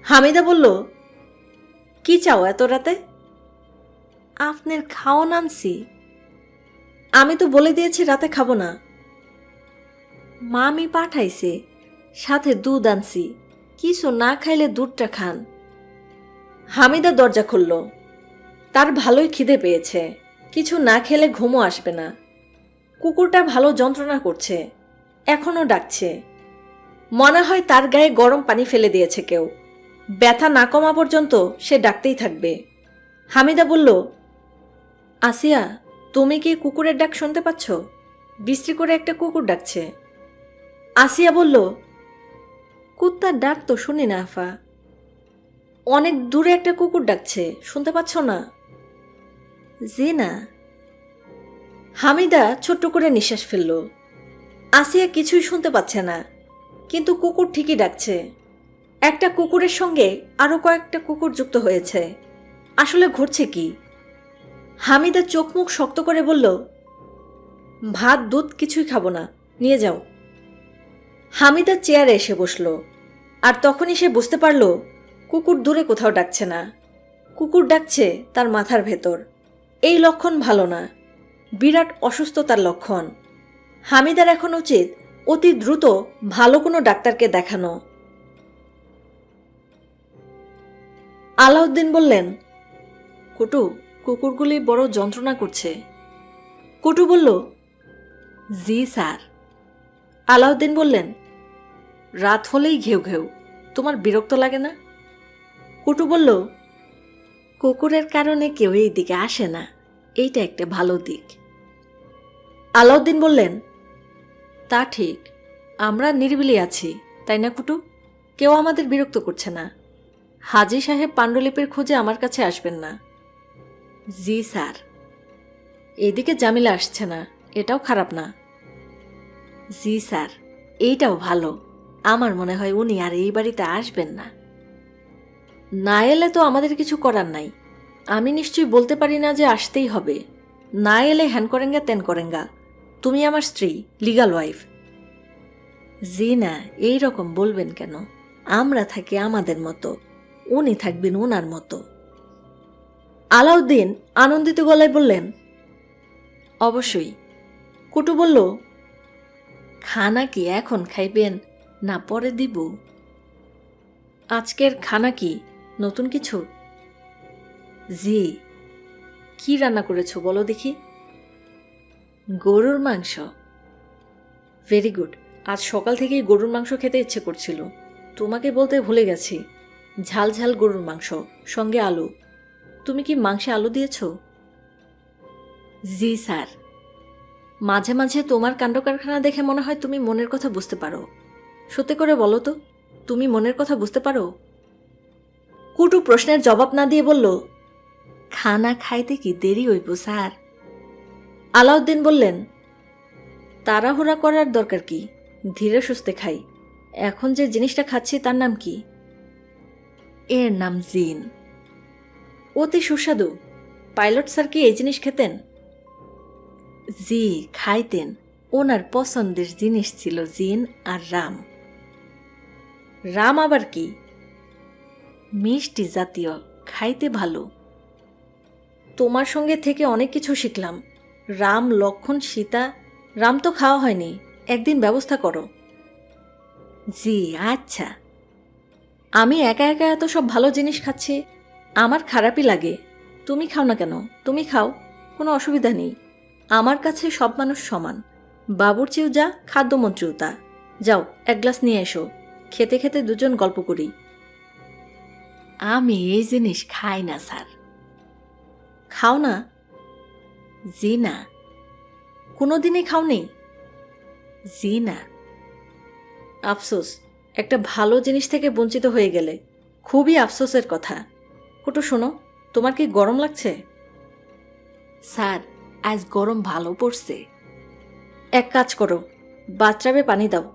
হামিদা বলল, কি চাও এত রাতে? আপনার খাওয়ান আনছি। আমি তো বলে দিয়েছি রাতে খাবো না। মামি পাঠাইছে, সাথে দুধ আনছি, কিছু না খাইলে দুধটা খান। হামিদা দরজা খুলল। তার ভালোই খিদে পেয়েছে, কিছু না খেলে ঘুমও আসবে না। কুকুরটা ভালো যন্ত্রণা করছে, এখনো ডাকছে। মনে হয় তার গায়ে গরম পানি ফেলে দিয়েছে কেউ। ব্যথা না কমা পর্যন্ত সে ডাকতেই থাকবে। হামিদা বলল, আসিয়া, তুমি কি কুকুরের ডাক শুনতে পাচ্ছ? বিশ্রী করে একটা কুকুর ডাকছে। আসিয়া বলল, কুত্তার ডাক তো শুনি না আফা। অনেক দূরে একটা কুকুর ডাকছে, শুনতে পাচ্ছ না? জি না। হামিদা ছোট্ট করে নিঃশ্বাস ফেলল। আসিয়া কিছুই শুনতে পাচ্ছে না, কিন্তু কুকুর ঠিকই ডাকছে। একটা কুকুরের সঙ্গে আরো কয়েকটা কুকুর যুক্ত হয়েছে। আসলে ঘটছে কি? হামিদা চোখ মুখ শক্ত করে বলল, ভাত দুধ কিছুই খাবো না, নিয়ে যাও। হামিদা চেয়ারে এসে বসল। আর তখনই সে বুঝতে পারল কুকুর দূরে কোথাও ডাকছে না, কুকুর ডাকছে তার মাথার ভেতর। এই লক্ষণ ভালো না, বিরাট অসুস্থতার লক্ষণ। হামিদার এখন উচিত অতি দ্রুত ভালো কোনো ডাক্তারকে দেখানো। আলাউদ্দিন বললেন, কুটু, কুকুরগুলি বড় যন্ত্রণা করছে। কুটু বলল, জি স্যার। আলাউদ্দিন বললেন, রাত হলেই ঘেউ ঘেউ, তোমার বিরক্ত লাগে না? কুটু বলল, কুকুরের কারণে কেউ এই দিকে আসে না, এইটা একটা ভালো দিক। আলাউদ্দিন বললেন, তা ঠিক, আমরা নিরিবিলি আছি, তাই না কুটু? কেউ আমাদের বিরক্ত করছে না। হাজী সাহেব পাণ্ডুলিপির খোঁজে আমার কাছে আসবেন না। জি স্যার। এদিকে জামিলা আসছে না, এটাও খারাপ না। জি স্যার, এইটাও ভালো। আমার মনে হয় উনি আর এই বাড়িতে আসবেন না। না এলে তো আমাদের কিছু করার নাই। আমি নিশ্চয়ই বলতে পারি না যে আসতেই হবে। না এলে হ্যান করেঙ্গা তেন করেঙ্গা, তুমি আমার স্ত্রী, লিগাল ওয়াইফ। জি না, এই রকম বলবেন কেন? আমরা থাকি আমাদের মতো, উনি থাকবেন ওনার মতো। আলাউদ্দিন আনন্দিত গলায় বললেন, অবশ্যই। কুটু বলল, খানা কি এখন খাইবেন না পরে দিব? আজকের খানা কি নতুন কিছু? জি। কি রান্না করেছো বলো দেখি। গরুর মাংস। Very good. আজ সকাল থেকেই গরুর মাংস খেতে ইচ্ছে করছিল, তোমাকে বলতে ভুলে গেছি। ঝাল ঝাল গরুর মাংস, সঙ্গে আলু। তুমি কি মাংসে আলু দিয়েছ? জি স্যার। মাঝে মাঝে তোমার কাণ্ডকারখানা দেখে মনে হয় তুমি মনের কথা বুঝতে পারো। সত্যি করে বলো তো, তুমি মনের কথা বুঝতে পারো? কুটু প্রশ্নের জবাব না দিয়ে বলল, খানা খাইতে কি দেরি হইব স্যার? আলাউদ্দিন বললেন, তাড়াহুড়া করার দরকার কি, ধীরে সুস্থে খাই। এখন যে জিনিসটা খাচ্ছি তার নাম কি? এর নাম জিন। অতি সুস্বাদু। পাইলট স্যার কি এই জিনিস খেতেন? জি, খাইতেন। ওনার পছন্দের জিনিস ছিল জিন আর রাম। রাম আবার কি? মিষ্টি জাতীয়, খাইতে ভালো। তোমার সঙ্গে থেকে অনেক কিছু শিখলাম। রাম, লক্ষণ, সীতা। রাম তো খাওয়া হয়নি, একদিন ব্যবস্থা করো। জি আচ্ছা। আমি একা একা এত সব ভালো জিনিস খাচ্ছি, আমার খারাপই লাগে। তুমি খাও না কেন? তুমি খাও, কোনো অসুবিধা নেই। আমার কাছে সব মানুষ সমান। বাবুর্চিও যা, খাদ্যমন্ত্রীও তা। যাও, এক গ্লাস নিয়ে এসো, খেতে খেতে দুজন গল্প করি। আমি এই জিনিস খাই না স্যার। খাও না? জি না। কোনোদিনই খাওনি? জি না। আফসোস, একটা ভালো জিনিস থেকে বঞ্চিত হয়ে গেলে। খুবই আফসোসের কথা। কুটু শোনো, তোমার কি গরম লাগছে? স্যার, আজ গরম ভালো পড়ছে। এক কাজ করো, বাথটাবে পানি দাও,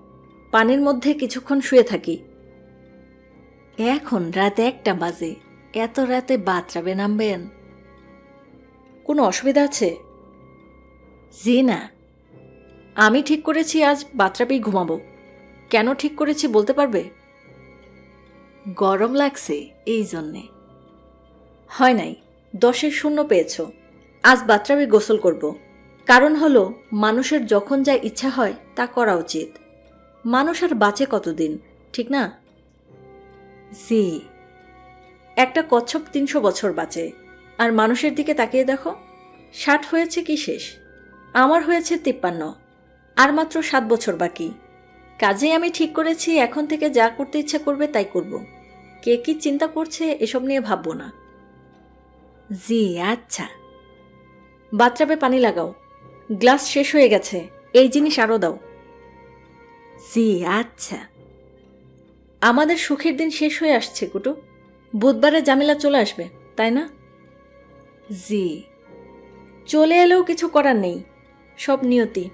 পানির মধ্যে কিছুক্ষণ শুয়ে থাকি। এখন রাত 1টা বাজে, এত রাতে বাথটাবে নামবেন? কোনো অসুবিধা আছে? জি না, আমি ঠিক করেছি আজ বাথটাবেই ঘুমাবো। কেন ঠিক করেছি বলতে পারবে? গরম লাগছে এই জন্যে। হয় নাই, 10-এ 0 পেয়েছ। আজ বাথটাবে গোসল করব। কারণ হলো মানুষের যখন যা ইচ্ছা হয় তা করা উচিত। মানুষ আর বাঁচে কতদিন, ঠিক না? জি, একটা কচ্ছপ 300 বছর বাঁচে, আর মানুষের দিকে তাকিয়ে দেখো, 60 হয়েছে কি শেষ। আমার হয়েছে 53, আর মাত্র 7 বছর বাকি। কাজেই আমি ঠিক করেছি এখন থেকে যা করতে ইচ্ছা করবে তাই করব। কে কি চিন্তা করছে এসব নিয়ে ভাববো না। জি আচ্ছা। বাথটাবে পানি লাগাও, গ্লাস শেষ হয়ে গেছে, এই জিনিস আরও দাও। জি আচ্ছা। আমাদের সুখের দিন শেষ হয়ে আসছে কুটু, বুধবারে জামিলা চলে আসবে, তাই না? জি, চলে এলেও কিছু করার নেই, সব নিয়তি।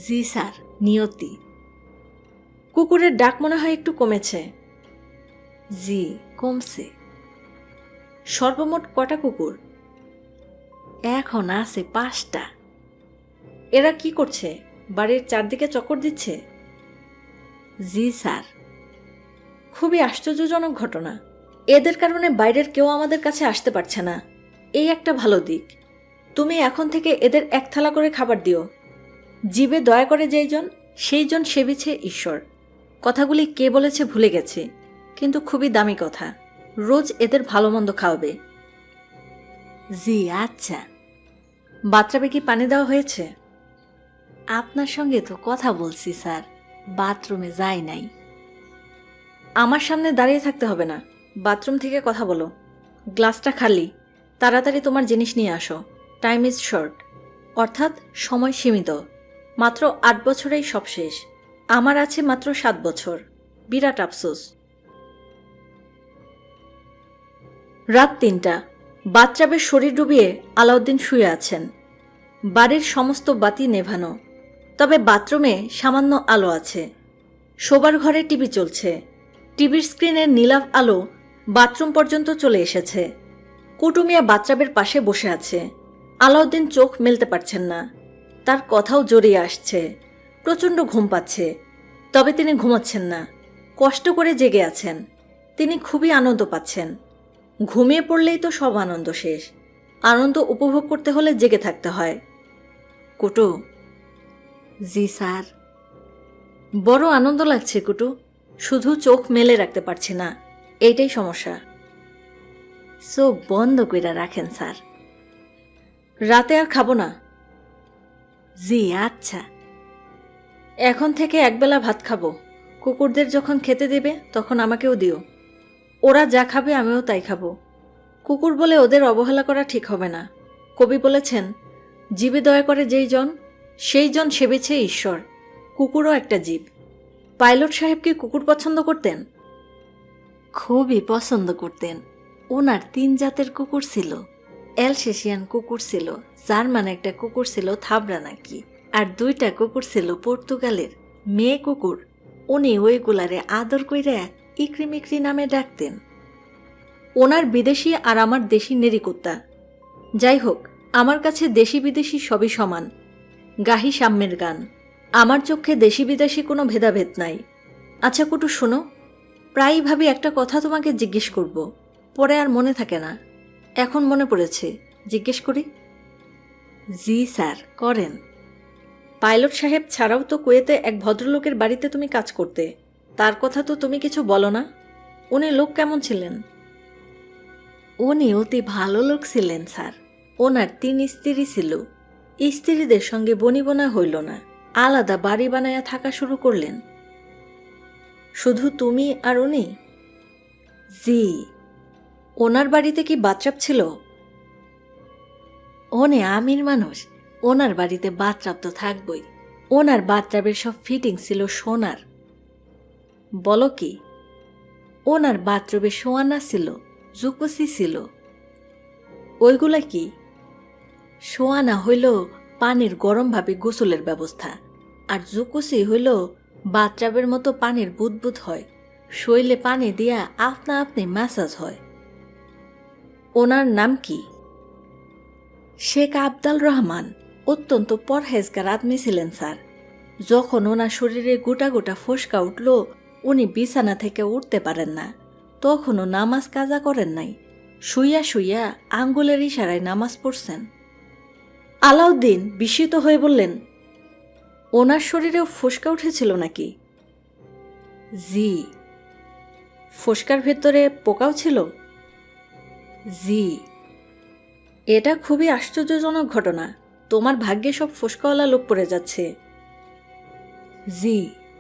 জি স্যার, নিয়তি। কুকুরের ডাক মনে হয় একটু কমেছে। জি, কমছে। সর্বমোট কটা কুকুর? এখন আছে 5টা। এরা কি করছে, বাড়ির চারদিকে চক্কর দিচ্ছে? জি স্যার। খুবই আশ্চর্যজনক ঘটনা। এদের কারণে বাইরের কেউ আমাদের কাছে আসতে পারছে না, এই একটা ভালো দিক। তুমি এখন থেকে এদের 1 থালা করে খাবার দিও। জীবে দয়া করে যেইজন, সেইজন সেবিছে ঈশ্বর। কথাগুলি কে বলেছে ভুলে গেছি, কিন্তু খুবই দামি কথা। রোজ এদের ভালো মন্দ খাওয়াবে। জি আচ্ছা। বাথটাবে কি পানি দেওয়া হয়েছে? আপনার সঙ্গে তো কথা বলছি স্যার, বাথরুমে যাই নাই। আমার সামনে দাঁড়িয়ে থাকতে হবে না, বাথরুম থেকে কথা বলো। গ্লাসটা খালি, তাড়াতাড়ি তোমার জিনিস নিয়ে আসো। টাইম ইজ শর্ট, অর্থাৎ সময় সীমিত। মাত্র 8 বছরেই সব শেষ। আমার আছে মাত্র 7 বছর। বিরাট আফসোস। রাত 3টা। বাথটাবের শরীর ডুবিয়ে আলাউদ্দিন শুয়ে আছেন। বাড়ির সমস্ত বাতি নেভানো, তবে বাথরুমে সামান্য আলো আছে। শোবার ঘরে টিভি চলছে। টিভির স্ক্রিনের নীলাভ আলো বাথরুম পর্যন্ত চলে এসেছে। কুটুমিয়া বাথটাবের পাশে বসে আছে। আলাউদ্দিন চোখ মেলতে পারছেন না, তার কথাও জড়িয়ে আসছে। প্রচণ্ড ঘুম পাচ্ছে, তবে তিনি ঘুমাচ্ছেন না, কষ্ট করে জেগে আছেন। তিনি খুবই আনন্দ পাচ্ছেন। ঘুমিয়ে পড়লেই তো সব আনন্দ শেষ। আনন্দ উপভোগ করতে হলে জেগে থাকতে হয়। কুটু। জি স্যার। বড় আনন্দ লাগছে কুটু, শুধু চোখ মেলে রাখতে পারছি না, এইটাই সমস্যা। চোখ বন্ধ কইরা রাখেন স্যার। রাতে আর খাবো না। জি আচ্ছা। এখন থেকে একবেলা ভাত খাবো। কুকুরদের যখন খেতে দেবে তখন আমাকেও দিও। ওরা যা খাবে আমিও তাই খাবো। কুকুর বলে ওদের অবহেলা করা ঠিক হবে না। কবি বলেছেন, জীবে দয়া করে যেই জন, সেই জন সেবেছে ঈশ্বর। কুকুরও একটা জীব। পাইলট সাহেব কি কুকুর পছন্দ করতেন? খুবই পছন্দ করতেন। ওনার 3 জাতের কুকুর ছিল। অ্যালসেশিয়ান কুকুর ছিল, জার্মান একটা কুকুর ছিল, থাবড়া নাকি, আর 2টা কুকুর ছিল পর্তুগালের মেয়ে কুকুর। উনি ওইগুলারে আদর কইরা ইকরিমিকরি নামে ডাকতেন। ওনার বিদেশি আর আমার দেশি নেরিকুত্তা। যাই হোক, আমার কাছে দেশি বিদেশি সবই সমান। গাহি সাম্যের গান। আমার চোখে দেশি বিদেশি কোনো ভেদাভেদ নাই। আচ্ছা কুটু শোনো, প্রায়ই ভাবি একটা কথা তোমাকে জিজ্ঞেস করব, পরে আর মনে থাকে না। এখন মনে পড়েছে, জিজ্ঞেস করি? জি স্যার, করেন। পাইলট সাহেব ছাড়াও তো কুয়েতে এক ভদ্রলোকের বাড়িতে তুমি কাজ করতে, তার কথা তো তুমি কিছু বলো না। উনি লোক কেমন ছিলেন? উনি অতি ভালো লোক ছিলেন স্যার। ওনার 3 স্ত্রী ছিল। স্ত্রীদের সঙ্গে বনিবনা হইল না, আলাদা বাড়ি বানায়া থাকা শুরু করলেন। শুধু তুমি আর উনি? জি। ওনার বাড়িতে কি বাথটাব ছিল? ওনে আমির মানুষ, ওনার বাড়িতে বাথটাব তো থাকবই। ওনার বাথটাবের সব ফিটিং ছিল সোনার। বলো কি? ওনার বাথরুমে সোয়ানা ছিল, জুকুসি ছিল। ওইগুলা কি? সোয়ানা হইল পানির গরমভাবে গোসলের ব্যবস্থা, আর জুকুসি হইল বাথটাবের মতো পানির বুদবুদ হয়, শৈলে পানি দিয়া আপনা আপনি ম্যাসাজ হয়। ওনার নাম কি? শেখ আবদাল রহমান অত্যন্ত পরহেজগার আদমি ছিলেন স্যার। যখন ওনার শরীরে গোটা গোটা ফোসকা উঠল, উনি বিছানা থেকে উঠতে পারেন না, তখনও নামাজ কাজা করেন নাই, শুইয়া শুইয়া আঙ্গুলের ইশারায় নামাজ পড়ছেন। আলাউদ্দিন বিস্মিত হয়ে বললেন, ওনার শরীরেও ফোসকা উঠেছিল নাকি? জি। ফোসকার ভেতরে পোকাও ছিল? জি। এটা খুবই আশ্চর্যজনক ঘটনা। তোমার ভাগ্যে সব ফোসকাওয়ালা লোক পড়ে যাচ্ছে। জি,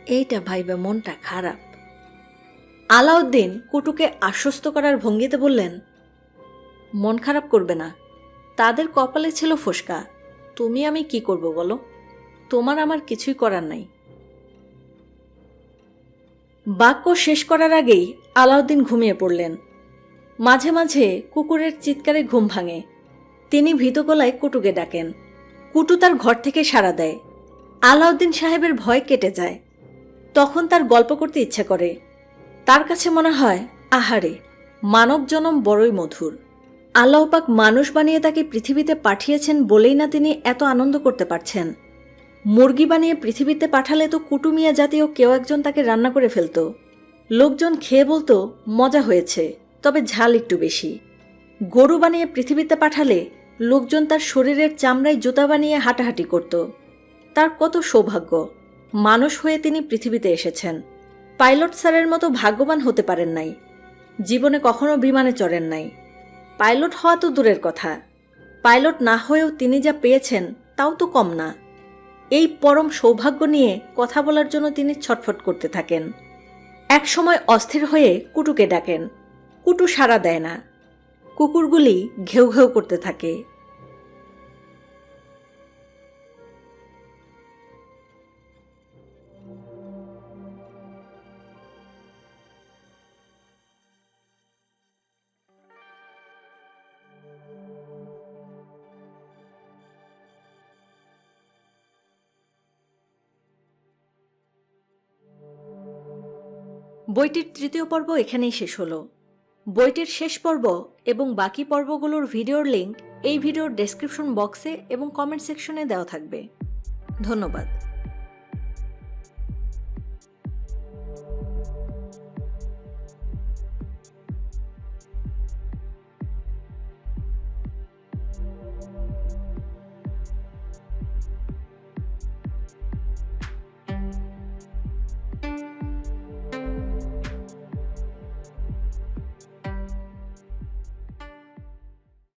এইটা ভাইবা মনটা খারাপ। আলাউদ্দিন কুটুকে আশ্বস্ত করার ভঙ্গিতে বললেন, মন খারাপ করবে না, তাদের কপালে ছিল ফোসকা, তুমি আমি কি করব বলো? তোমার আমার কিছুই করার নাই। বাক্য শেষ করার আগেই আলাউদ্দিন ঘুমিয়ে পড়লেন। মাঝে মাঝে কুকুরের চিৎকারে ঘুম ভাঙে। তিনি ভীত গলায় কুটুকে ডাকেন। কুটু তার ঘর থেকে সাড়া দেয়। আলাউদ্দিন সাহেবের ভয় কেটে যায়। তখন তার গল্প করতে ইচ্ছে করে। তার কাছে মনে হয়, আহারে, মানব জনম বড়ই মধুর। আল্লাহ পাক মানুষ বানিয়ে তাকে পৃথিবীতে পাঠিয়েছেন বলেই না তিনি এত আনন্দ করতে পারছেন। মুরগি বানিয়ে পৃথিবীতে পাঠালে তো কুটুমিয়া জাতীয় কেউ একজন তাকে রান্না করে ফেলত। লোকজন খেয়ে বলতো, মজা হয়েছে, তবে ঝাল একটু বেশি। গরু বানিয়ে পৃথিবীতে পাঠালে লোকজন তার শরীরের চামড়ায় জুতা বানিয়ে হাঁটাহাঁটি করত। তার কত সৌভাগ্য, মানুষ হয়ে তিনি পৃথিবীতে এসেছেন। পাইলট স্যারের মতো ভাগ্যবান হতে পারেন নাই। জীবনে কখনো বিমানে চড়েন নাই। পাইলট হওয়া তো দূরের কথা, পাইলট না হয়েও তিনি যা পেয়েছেন তাও তো কম না। এই পরম সৌভাগ্য নিয়ে কথা বলার জন্য তিনি ছটফট করতে থাকেন। এক সময় অস্থির হয়ে কুটুকে ডাকেন। কুটু সাড়া দেয় না। কুকুরগুলি ঘেউ ঘেউ করতে থাকে। বইটির তৃতীয় পর্ব এখানেই শেষ হলো। বইটির শেষ পর্ব এবং বাকি পর্বগুলোর ভিডিওর লিঙ্ক এই ভিডিওর ডেসক্রিপশন বক্সে এবং কমেন্ট সেকশনে দেওয়া থাকবে। ধন্যবাদ।